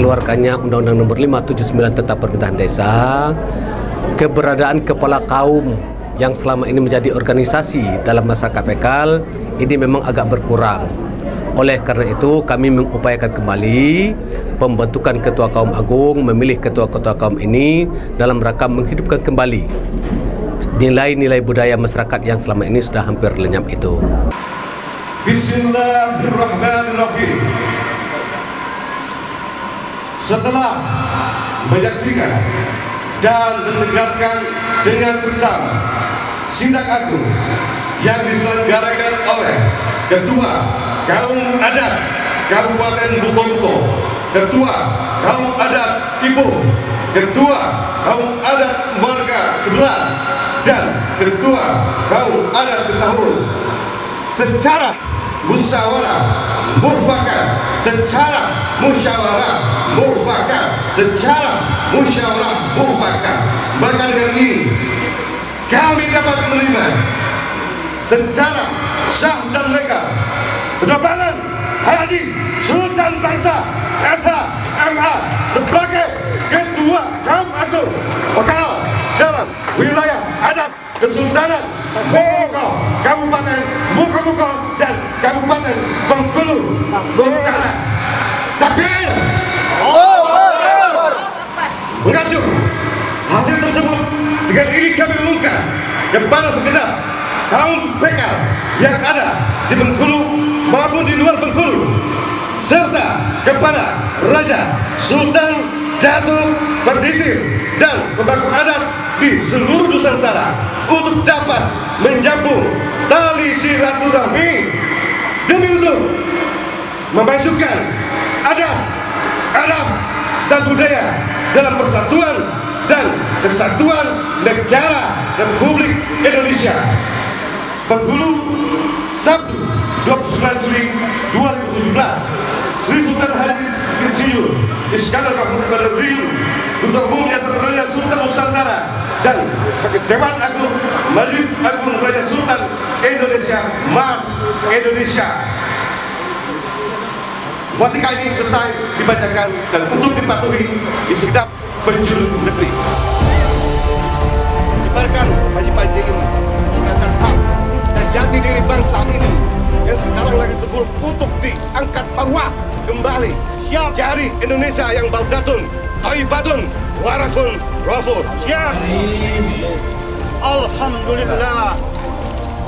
dikeluarkannya Undang-Undang Nomor 579 tentang Pemerintahan Desa, keberadaan kepala kaum yang selama ini menjadi organisasi dalam masyarakat Pekal ini memang agak berkurang. Oleh karena itu kami mengupayakan kembali pembentukan Ketua Kaum Agung, memilih ketua-ketua kaum ini dalam rangka menghidupkan kembali nilai-nilai budaya masyarakat yang selama ini sudah hampir lenyap itu. Bismillahirrahmanirrahim. Setelah menyaksikan dan mendengarkan dengan seksama sidang agung yang diselenggarakan oleh Ketua Kaum Adat Kabupaten Bukomuko, Ketua Kaum Adat Ibu, Ketua Kaum Adat Marga Sebelah, dan Ketua Kaum Adat Betahun secara musyawarah mufakat, secara musyawarah mufakat, secara musyawarah mufakat. Maka dengan ini kami dapat menerima secara sah dan legal penerbangan Haji Sultan Bangsa SH/MH sebagai Ketua Kaum Agung Pekal dalam wilayah adat Kesultanan Bukomuko, Kabupaten Bukomuko dan Kabupaten Bengkulu Utara. Takbir! Mengacu hasil tersebut, dengan ini kami mengumumkan kepada segenap kaum Pekal yang ada di Bengkulu maupun di luar Bengkulu, serta kepada Raja, Sultan, Datuk, Perdisir, dan pemangku adat di seluruh Nusantara untuk dapat menyambung tali silaturahmi demi untuk memajukan adat, dan budaya dalam persatuan dan kesatuan negara Republik Indonesia. Bengkulu, Sabtu 29 Juli 2017, Sri Sultan Haji Insinyur Iskandar Kabupaten Ketua Umum Yayasan Raja Sultan Nusantara dan Dewan Agung Majelis Agung Raja Sultan Indonesia Mas Indonesia. Watika ini selesai dibacakan dan untuk dipatuhi di segenap penjuru negeri. Ibaratkan panji-panji ini menggunakan hak dan jati diri bangsa ini yang sekarang lagi terburu untuk diangkat marwah kembali. Siap. Jari Indonesia yang baldatun, aibadun, warafun, rafur. Siap. Alhamdulillah.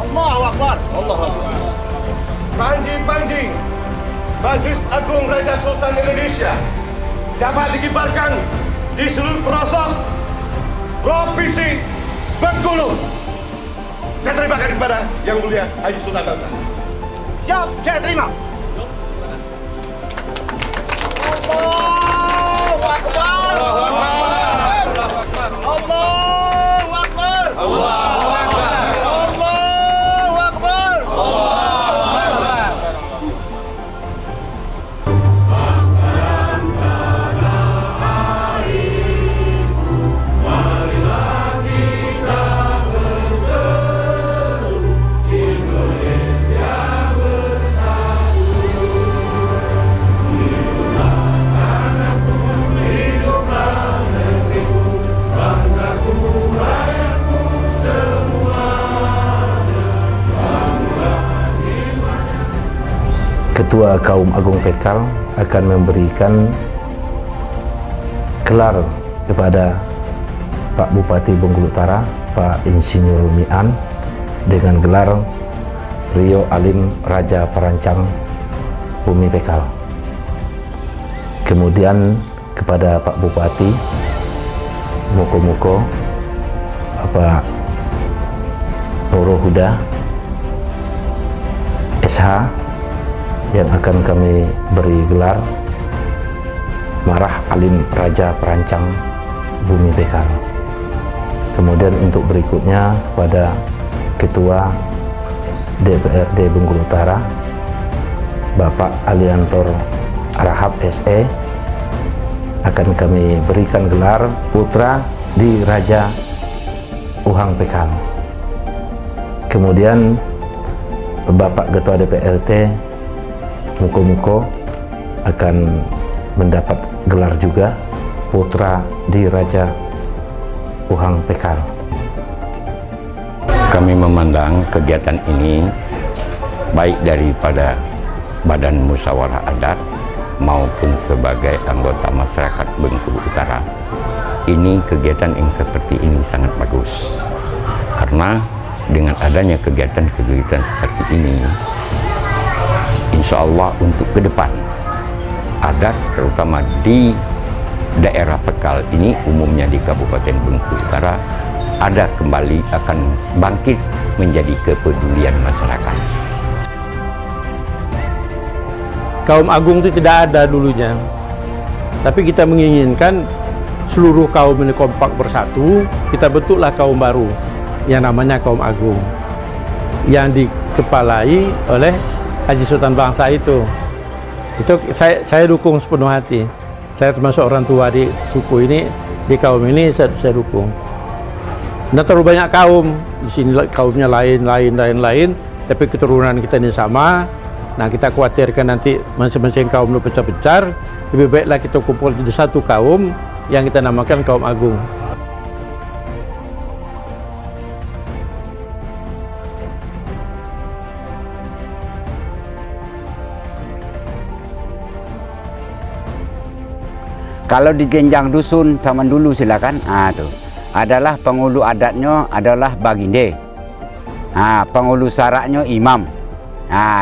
Allahu Akbar. Allahu Akbar. Panji-panji Majelis Agung Raja Sultan Indonesia dapat dikibarkan di seluruh pelosok Provinsi Bengkulu. Saya terimakan kepada Yang Mulia Haji Sultan Bangsa. Siap, saya terima. Allahu Akbar. Allahu Akbar. Allahu Akbar. Allahu Akbar. Allahu Akbar. Allahu Akbar. Ketua Kaum Agung Pekal akan memberikan gelar kepada Pak Bupati Bengkulu Utara, Pak Insinyur Mian, dengan gelar Rio Alim Raja Perancang Bumi Pekal. Kemudian kepada Pak Bupati Muko-Muko, Bapak Nurul Huda SH, yang akan kami beri gelar Marah Alim Raja Perancang Bumi Pekal. Kemudian untuk berikutnya pada Ketua DPRD Bengkulu Utara, Bapak Aliantor Rahab SE, akan kami berikan gelar Putra di Raja Uhang Pekal. Kemudian Bapak Ketua DPRD Muko-Muko akan mendapat gelar juga Putra di Raja Uhang Pekal. Kami memandang kegiatan ini baik daripada Badan Musyawarah Adat maupun sebagai anggota masyarakat Bengkulu Utara. Ini kegiatan yang seperti ini sangat bagus. Karena dengan adanya kegiatan-kegiatan seperti ini, insya Allah untuk ke depan, adat terutama di daerah Pekal ini, umumnya di Kabupaten Bengkulu Utara, ada kembali akan bangkit menjadi kepedulian masyarakat. Kaum Agung itu tidak ada dulunya, tapi kita menginginkan seluruh kaum ini kompak bersatu. Kita bentuklah kaum baru yang namanya Kaum Agung, yang dikepalai oleh Haji Sultan Bangsa itu saya dukung sepenuh hati. Saya termasuk orang tua di suku ini, di kaum ini saya dukung. Nah, terlalu banyak kaum di sini, kaumnya lain, tapi keturunan kita ini sama. Nah, kita khawatirkan nanti masing-masing kaum itu pecah-pecah. Lebih baiklah kita kumpul di satu kaum yang kita namakan Kaum Agung. Kalau di jenjang dusun zaman dulu silakan, tuh adalah penghulu adatnya adalah baginde, penghulu syaraknya imam,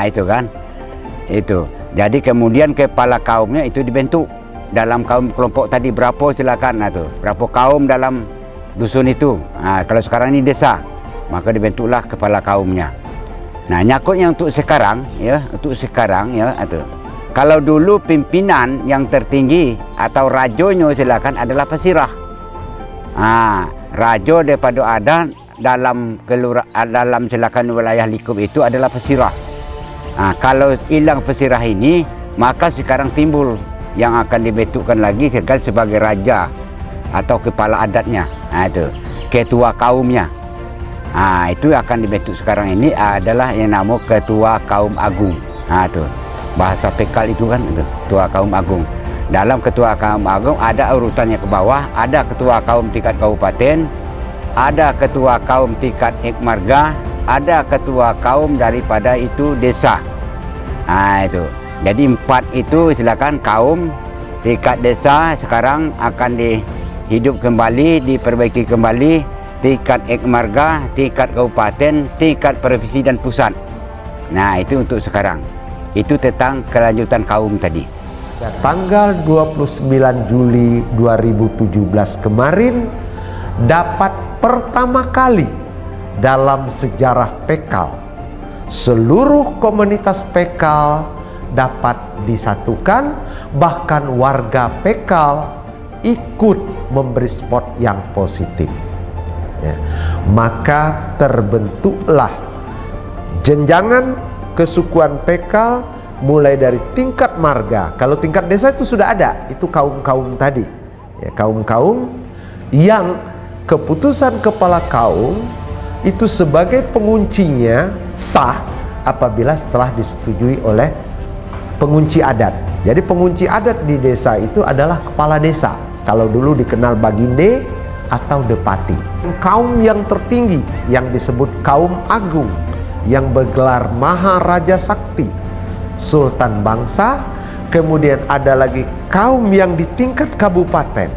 itu kan, itu. Jadi kemudian kepala kaumnya itu dibentuk dalam kaum kelompok tadi berapa silakan, tuh berapa kaum dalam dusun itu. Kalau sekarang ini desa, maka dibentuklah kepala kaumnya. Nah, nyakutnya untuk sekarang ya, tuh. Kalau dulu pimpinan yang tertinggi atau rajonya silakan adalah pesirah. Rajo daripada adat dalam silakan wilayah lingkup itu adalah pesirah. Kalau hilang pesirah ini, maka sekarang timbul yang akan dibentukkan lagi sebagai raja atau kepala adatnya. Itu ketua kaumnya. Itu akan dibentuk sekarang ini adalah yang nama Ketua Kaum Agung. Itu bahasa Pekal itu kan, itu Ketua Kaum Agung. Dalam Ketua Kaum Agung ada urutannya ke bawah, ada Ketua Kaum tingkat kabupaten, ada Ketua Kaum tingkat ekmarga, ada Ketua Kaum daripada itu desa. Itu. Jadi 4 itu silakan kaum tingkat desa sekarang akan dihidup kembali, diperbaiki kembali, tingkat ekmarga, tingkat kabupaten, tingkat provinsi dan pusat. Nah, itu untuk sekarang. Itu tentang kelanjutan kaum tadi. Tanggal 29 Juli 2017 kemarin dapat pertama kali dalam sejarah Pekal seluruh komunitas Pekal dapat disatukan, bahkan warga Pekal ikut memberi spot yang positif. Maka terbentuklah jenjangan kesukuan Pekal mulai dari tingkat marga. Kalau tingkat desa itu sudah ada, itu kaum-kaum tadi, kaum-kaum yang keputusan kepala kaum itu sebagai penguncinya sah apabila setelah disetujui oleh pengunci adat. Jadi pengunci adat di desa itu adalah kepala desa. Kalau dulu dikenal baginde atau depati. Kaum yang tertinggi yang disebut Kaum Agung yang bergelar Maharaja Sakti, Sultan Bangsa. Kemudian ada lagi kaum yang di tingkat kabupaten.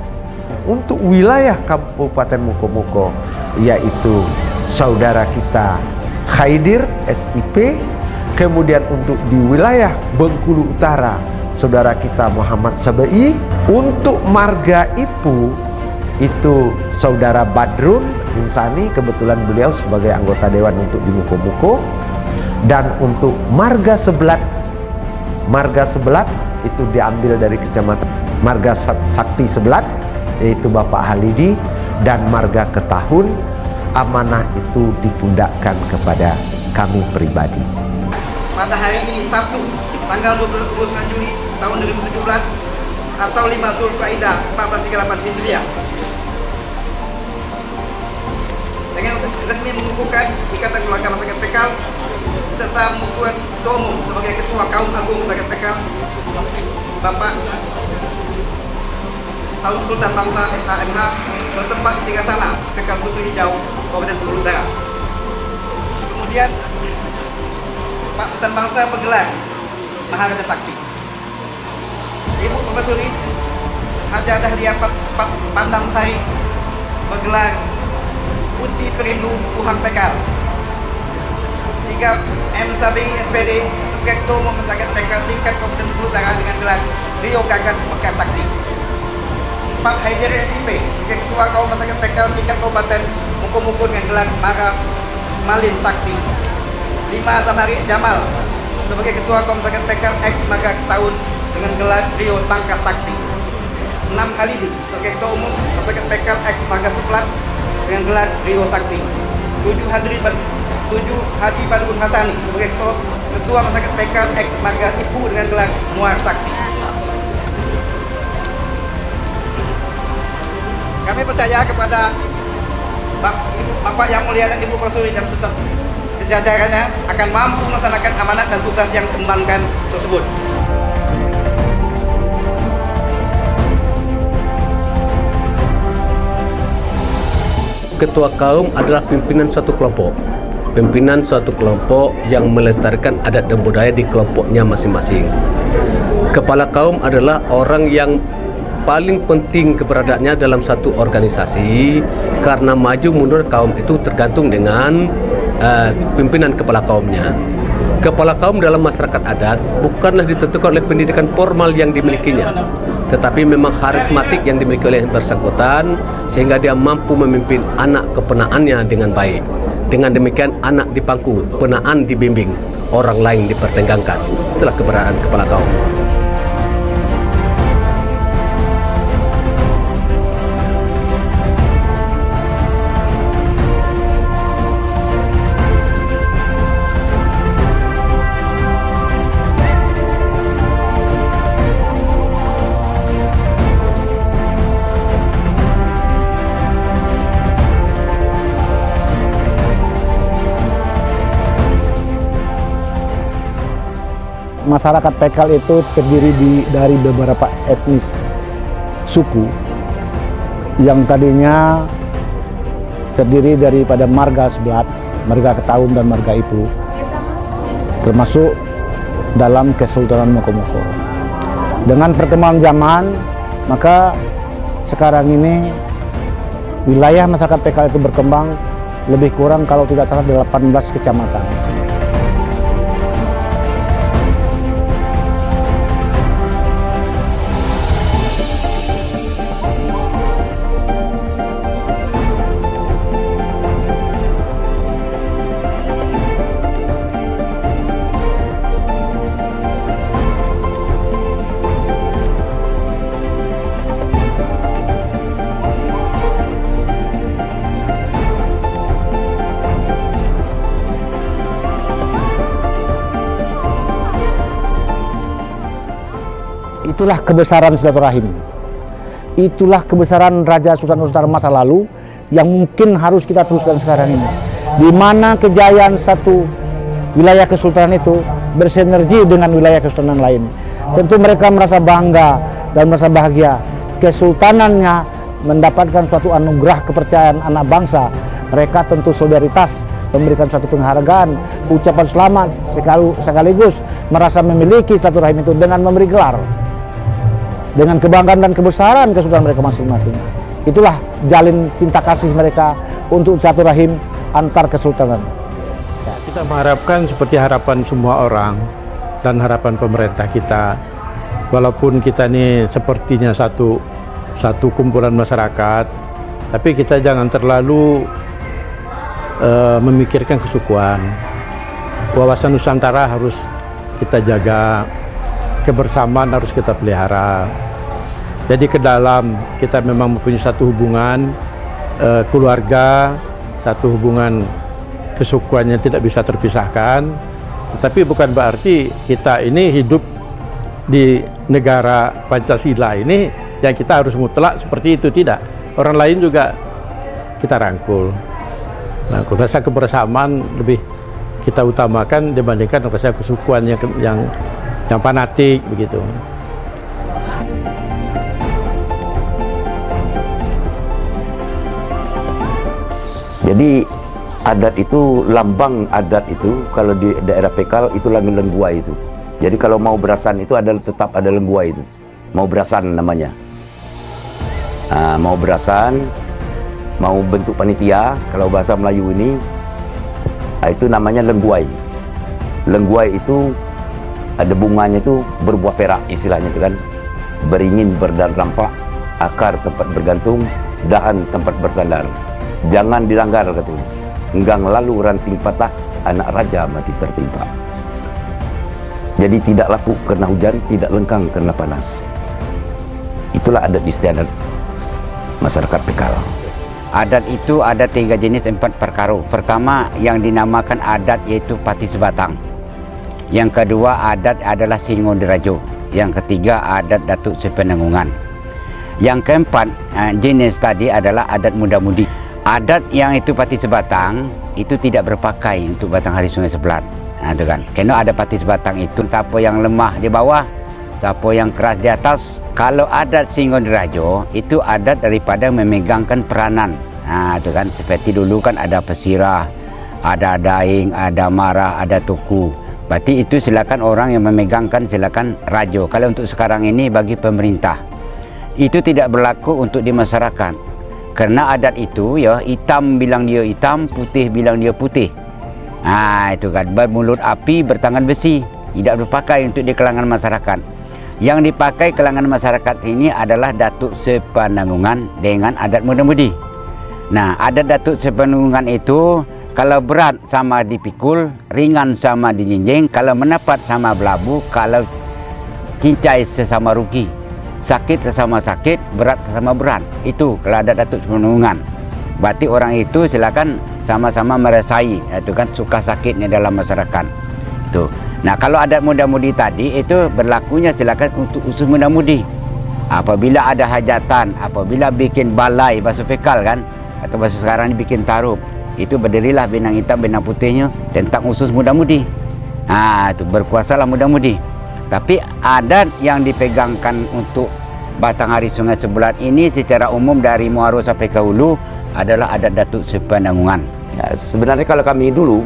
Untuk wilayah Kabupaten Muko-Muko, yaitu saudara kita Khaidir SIP. Kemudian untuk di wilayah Bengkulu Utara, saudara kita Muhammad Sabai. Untuk marga Ipu itu saudara Badrun Insani, kebetulan beliau sebagai anggota dewan untuk di Muko-Muko. Dan untuk marga Sebelat itu diambil dari kecamatan Marga Sakti Sebelat, yaitu Bapak Halidi. Dan marga Ketahun, amanah itu dipundakkan kepada kami pribadi. Pada hari ini Sabtu tanggal 29 Juli tahun 2017 atau 5 Zulkaidah 1438 Hijriah, dengan resmi mengukuhkan Ikatan Keluarga Masyarakat Pekal serta mengukuhkan Ketua Umum sebagai Ketua Kaum Agung Masyarakat Pekal Bapak tahun Sultan Bangsa SHMH bertempat di Singgasana, PKL Putri Hijau, Kabupaten Bengkulu Utara. Kemudian Pak Sultan Bangsa menggelar Maharaja Sakti. Ibu Permaisuri Haja Dahlia Pandang Sari menggelar Putih Perindu Puhang PKL. 3 M Sabi SPD sebagai Ketua Umum Masyarakat PKL tingkat Kabupaten Bengkulu Utara dengan gelar Rio Gagas Mekar Sakti. 4 Haidir SIP sebagai Ketua Kaum Masyarakat PKL tingkat Kabupaten Muko-Muko dengan gelar Mara Malin Sakti. 5 Zamari Jamal sebagai Ketua Kaum Masyarakat PKL X Maka tahun dengan gelar Rio Tangkas Sakti. 6 Khalidi sebagai Ketua Umum Masyarakat PKL X Maka Suplat dengan gelar Rio Sakti. 7 Haji Badrun Hasani sebagai Ketua Masyarakat PKL X Maka Ibu dengan gelar Muar Sakti. Kami percaya kepada Bapak Yang Mulia dan Ibu Permaisuri dan jajarannya akan mampu melaksanakan amanat dan tugas yang diembankan tersebut. Ketua kaum adalah pimpinan suatu kelompok. Pimpinan suatu kelompok yang melestarikan adat dan budaya di kelompoknya masing-masing. Kepala kaum adalah orang yang paling penting keberadaannya dalam satu organisasi, karena maju mundur kaum itu tergantung dengan pimpinan kepala kaumnya. Kepala kaum dalam masyarakat adat bukanlah ditentukan oleh pendidikan formal yang dimilikinya, tetapi memang karismatik yang dimiliki oleh yang bersangkutan, sehingga dia mampu memimpin anak kepenaannya dengan baik. Dengan demikian anak dipangku, penaan dibimbing, orang lain dipertengangkan. Itulah keberadaan kepala kaum. Masyarakat PKL itu terdiri dari beberapa etnis suku yang tadinya terdiri daripada marga sebelat, marga Ketaun dan marga Ipu, termasuk dalam Kesultanan Muko-Muko. Dengan perkembangan zaman, maka sekarang ini wilayah masyarakat PKL itu berkembang lebih kurang kalau tidak salah 18 kecamatan. Itulah kebesaran silaturahim. Itulah kebesaran Raja Sultan Nusantara masa lalu yang mungkin harus kita teruskan sekarang ini. Di mana kejayaan satu wilayah kesultanan itu bersinergi dengan wilayah kesultanan lain. Tentu mereka merasa bangga dan merasa bahagia. Kesultanannya mendapatkan suatu anugerah kepercayaan anak bangsa. Mereka tentu solidaritas, memberikan suatu penghargaan, ucapan selamat, sekaligus merasa memiliki silaturahim itu dengan memberi gelar, dengan kebanggaan dan kebesaran kesultanan mereka masing-masing. Itulah jalin cinta kasih mereka untuk silaturahim antar kesultanan. Kita mengharapkan seperti harapan semua orang dan harapan pemerintah kita, walaupun kita ini sepertinya satu kumpulan masyarakat, tapi kita jangan terlalu memikirkan kesukuan. Wawasan Nusantara harus kita jaga, kebersamaan harus kita pelihara. Jadi ke dalam kita memang mempunyai satu hubungan keluarga, satu hubungan kesukuan yang tidak bisa terpisahkan. Tetapi bukan berarti kita ini hidup di negara Pancasila ini yang kita harus mutlak seperti itu, tidak. Orang lain juga kita rangkul. Rasa kebersamaan lebih kita utamakan dibandingkan rasa kesukuan yang fanatik begitu. Jadi adat itu, lambang adat itu kalau di daerah Pekal itu lengguai itu. Jadi kalau mau berasan itu tetap ada lengguai itu. Mau berasan namanya. Mau berasan, mau bentuk panitia, kalau bahasa Melayu ini itu namanya lengguai. Lengguai itu ada bunganya itu berbuah perak istilahnya itu kan. Beringin berdan rampak, akar tempat bergantung, dahan tempat bersandar. Jangan dilanggar katanya. Enggang lalu ranting patah, anak raja mati tertimpa. Jadi tidak laku karena hujan, tidak lengkang karena panas. Itulah adat istiadat masyarakat Pekal. Adat itu ada 3 jenis 4 perkara. Pertama yang dinamakan adat yaitu Pati Sebatang. Yang kedua adat adalah Singo Dirajo. Yang ketiga adat Datuk Sepenanggungan. Yang keempat jenis tadi adalah adat Muda-Mudi. Adat yang itu Pati Sebatang itu tidak berpakai untuk batang hari Sungai Sebelat. Itu kan. Kena ada Pati Sebatang itu siapa yang lemah di bawah, siapa yang keras di atas. Kalau adat Singo Dirajo itu adat daripada memegangkan peranan. Itu kan seperti dulu kan ada pesirah, ada daing, ada marah, ada tuku. Berarti itu silakan orang yang memegangkan silakan rajo. Kalau untuk sekarang ini bagi pemerintah. Itu tidak berlaku untuk di masyarakat. Karena adat itu ya hitam bilang dia hitam, putih bilang dia putih. Itu kan bermulut api bertangan besi, tidak berpakai untuk di kalangan masyarakat. Yang dipakai kalangan masyarakat ini adalah Datuk Sepenanggungan dengan adat Muda-Mudi. Nah, adat Datuk Sepenanggungan itu kalau berat sama dipikul, ringan sama dijinjing, kalau mendapat sama belabu, kalau cincai sesama rugi. Sakit sesama sakit, berat sesama berat. Itu kalau ada Datuk Sepenanggungan. Berarti orang itu silakan sama-sama merasai, itu kan suka sakitnya dalam masyarakat. Tuh. Nah, kalau adat Muda-Mudi tadi itu berlakunya silakan untuk usus Muda-Mudi. Apabila ada hajatan, apabila bikin balai bahasa Pekal kan, atau bahasa sekarang ini bikin tarup, itu berdirilah benang hitam benang putihnya tentang usus Muda-Mudi. Itu berkuasalah Muda-Mudi. Tapi adat yang dipegangkan untuk batang hari Sungai Sebelat ini secara umum dari Muaro sampai ke Hulu adalah adat Datuk Sepenanggungan. Ya, sebenarnya kalau kami dulu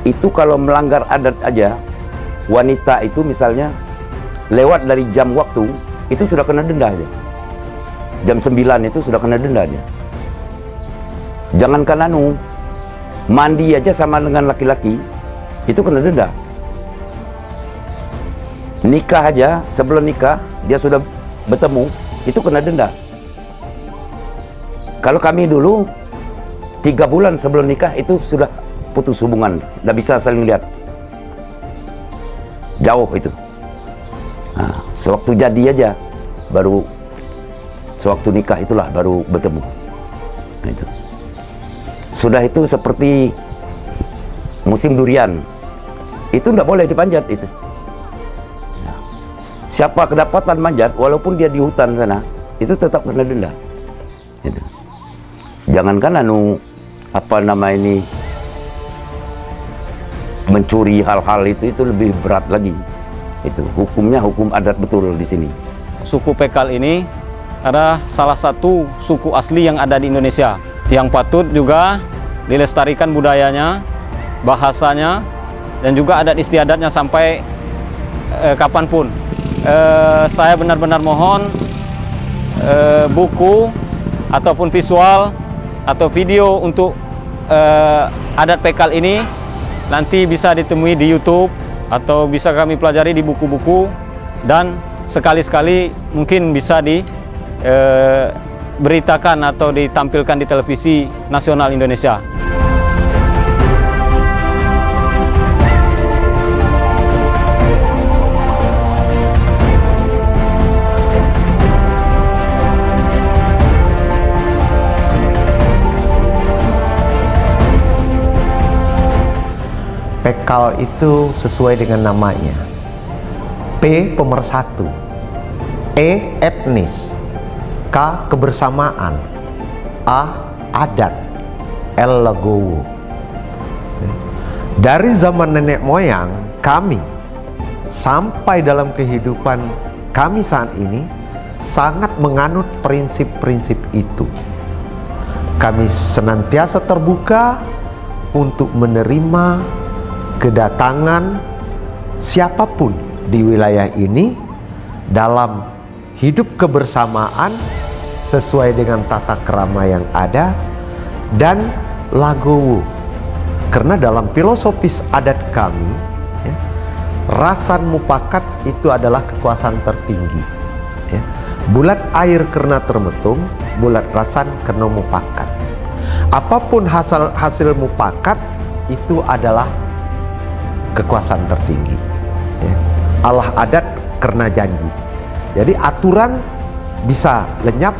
itu kalau melanggar adat aja, wanita itu misalnya lewat dari jam waktu itu sudah kena denda aja. Jam 9 itu sudah kena denda aja. Jangankan mandi aja sama dengan laki-laki itu kena denda. Nikah aja, sebelum nikah dia sudah bertemu, itu kena denda. Kalau kami dulu 3 bulan sebelum nikah itu sudah putus hubungan, tidak bisa saling lihat, jauh itu. Sewaktu jadi aja, baru sewaktu nikah itulah baru bertemu. Itu sudah itu seperti musim durian, itu tidak boleh dipanjat itu. Siapa kedapatan manjat, walaupun dia di hutan sana, itu tetap kena denda. Gitu. Jangankan mencuri hal-hal itu lebih berat lagi. Itu hukumnya hukum adat betul di sini. Suku Pekal ini adalah salah satu suku asli yang ada di Indonesia, yang patut juga dilestarikan budayanya, bahasanya, dan juga adat istiadatnya sampai kapanpun. Saya benar-benar mohon buku ataupun visual atau video untuk adat Pekal ini nanti bisa ditemui di YouTube atau bisa kami pelajari di buku-buku, dan sekali-sekali mungkin bisa diberitakan atau ditampilkan di televisi nasional Indonesia. Pekal itu sesuai dengan namanya. P pemersatu, E etnis, K kebersamaan, A adat, L legowo. Dari zaman nenek moyang kami sampai dalam kehidupan kami saat ini sangat menganut prinsip-prinsip itu. Kami senantiasa terbuka untuk menerima kedatangan siapapun di wilayah ini dalam hidup kebersamaan sesuai dengan tata krama yang ada dan lagowo. Karena dalam filosofis adat kami, ya, rasan mupakat itu adalah kekuasaan tertinggi. Ya. Bulat air karena termetung, bulat rasan kena mupakat. Apapun hasil mupakat itu adalah kekuasaan tertinggi. Ya. Allah adat karena janji. Jadi aturan bisa lenyap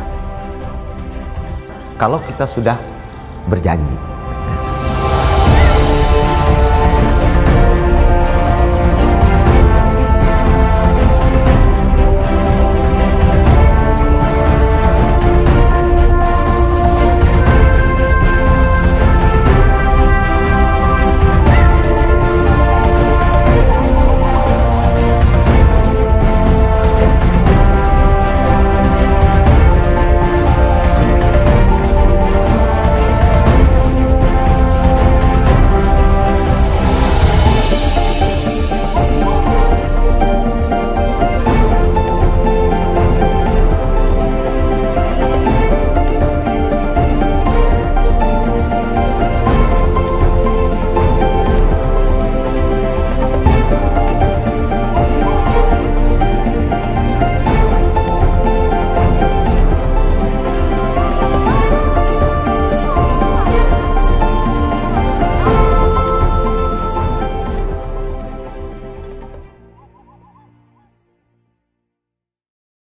kalau kita sudah berjanji.